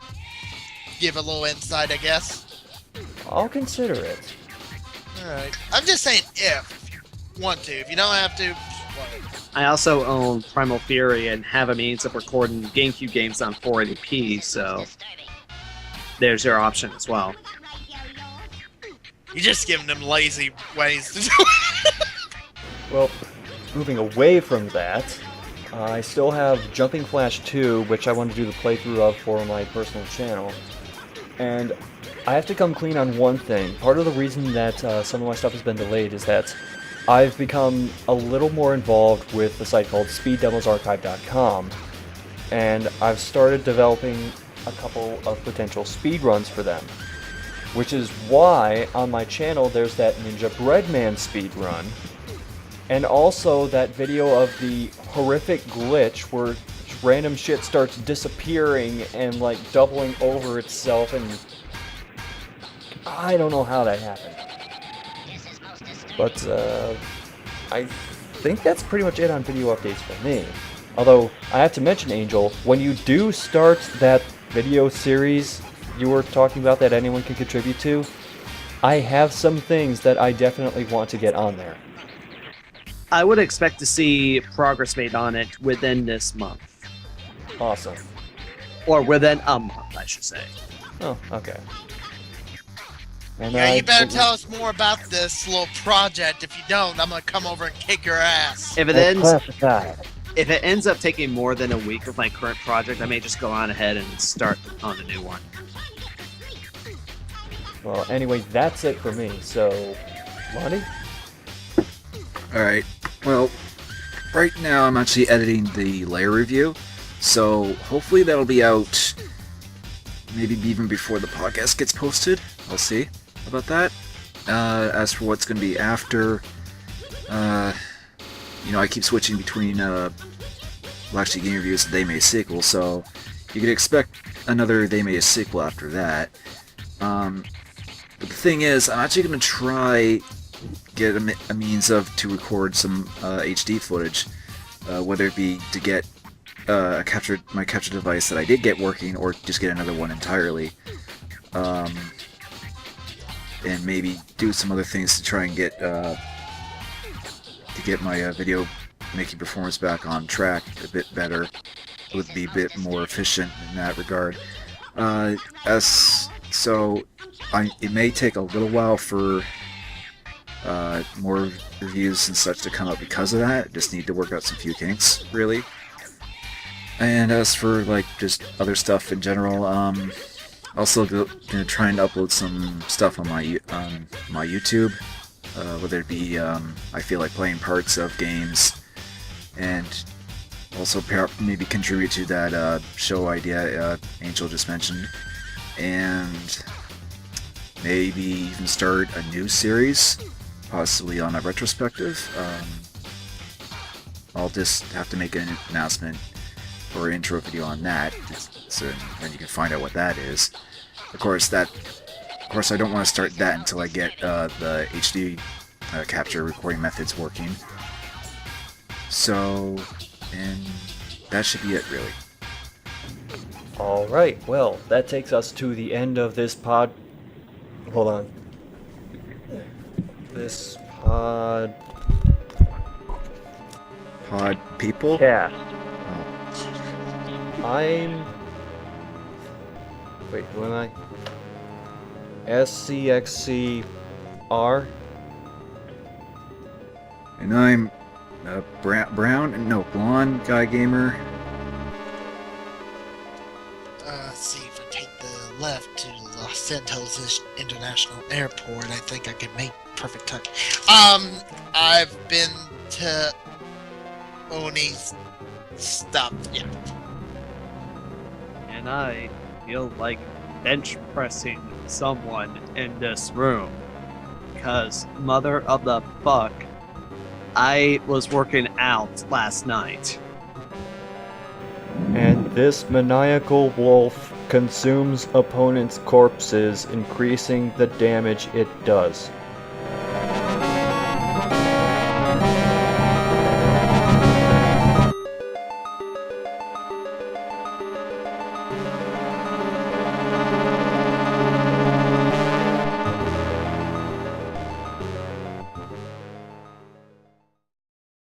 give a little insight, I guess. I'll consider it. Alright. I'm just saying if you want to. If you don't have to, whatever. I also own Primal Fury and have a means of recording GameCube games on 480p, so there's your option as well. You're just giving them lazy ways to do it. Well, moving away from that, I still have Jumping Flash 2, which I want to do the playthrough of for my personal channel. And I have to come clean on one thing. Part of the reason that some of my stuff has been delayed is that I've become a little more involved with the site called SpeedDemosArchive.com, and I've started developing a couple of potential speedruns for them. Which is why on my channel there's that Ninja Breadman speedrun, and also that video of the horrific glitch where random shit starts disappearing and like doubling over itself, and I don't know how that happened. But I think that's pretty much it on video updates for me. Although I have to mention, Angel, when you do start that video series you were talking about that anyone can contribute to, I have some things that I definitely want to get on there. I would expect to see progress made on it within this month. Awesome. Or within a month, I should say. Oh, okay. And Yeah, you better tell us more about this little project. If you don't, I'm gonna come over and kick your ass. If it That's ends, classified. if it ends up taking more than a week with my current project, I may just go on ahead and start on a new one. Well, anyway, that's it for me. So, Lonnie? Alright, well, right now I'm actually editing the layer review, so hopefully that'll be out maybe even before the podcast gets posted. I'll see about that. As for what's going to be after, you know, I keep switching between actually game reviews and They May sequel, so you could expect another They May sequel after that. But the thing is, I'm actually going to try get a means of to record some HD footage, whether it be to get my capture device that I did get working, or just get another one entirely, and maybe do some other things to try and get my video making performance back on track a bit better. It would be a bit more efficient in that regard. It may take a little while for more reviews and such to come up because of that. Just need to work out some few kinks, really. And as for like just other stuff in general, also gonna try and upload some stuff on my YouTube, whether it be I feel like playing parts of games, and also maybe contribute to that show idea Angel just mentioned, and maybe even start a new series, possibly on a retrospective. I'll just have to make an announcement or intro video on that, so then you can find out what that is. Of course, I don't want to start that until I get the HD capture recording methods working. So, and that should be it, really. Alright, well, that takes us to the end of this hold on. This people? cast. Oh. Wait, who am I? SCXCR? And I'm Blondeguygamer. Let's see, if I take the left to Los Santos International Airport, I think I can make perfect time. I've been to Oni's stuff, yeah. And I feel like bench pressing someone in this room. Because, mother of the fuck, I was working out last night. And this maniacal wolf consumes opponents' corpses, increasing the damage it does.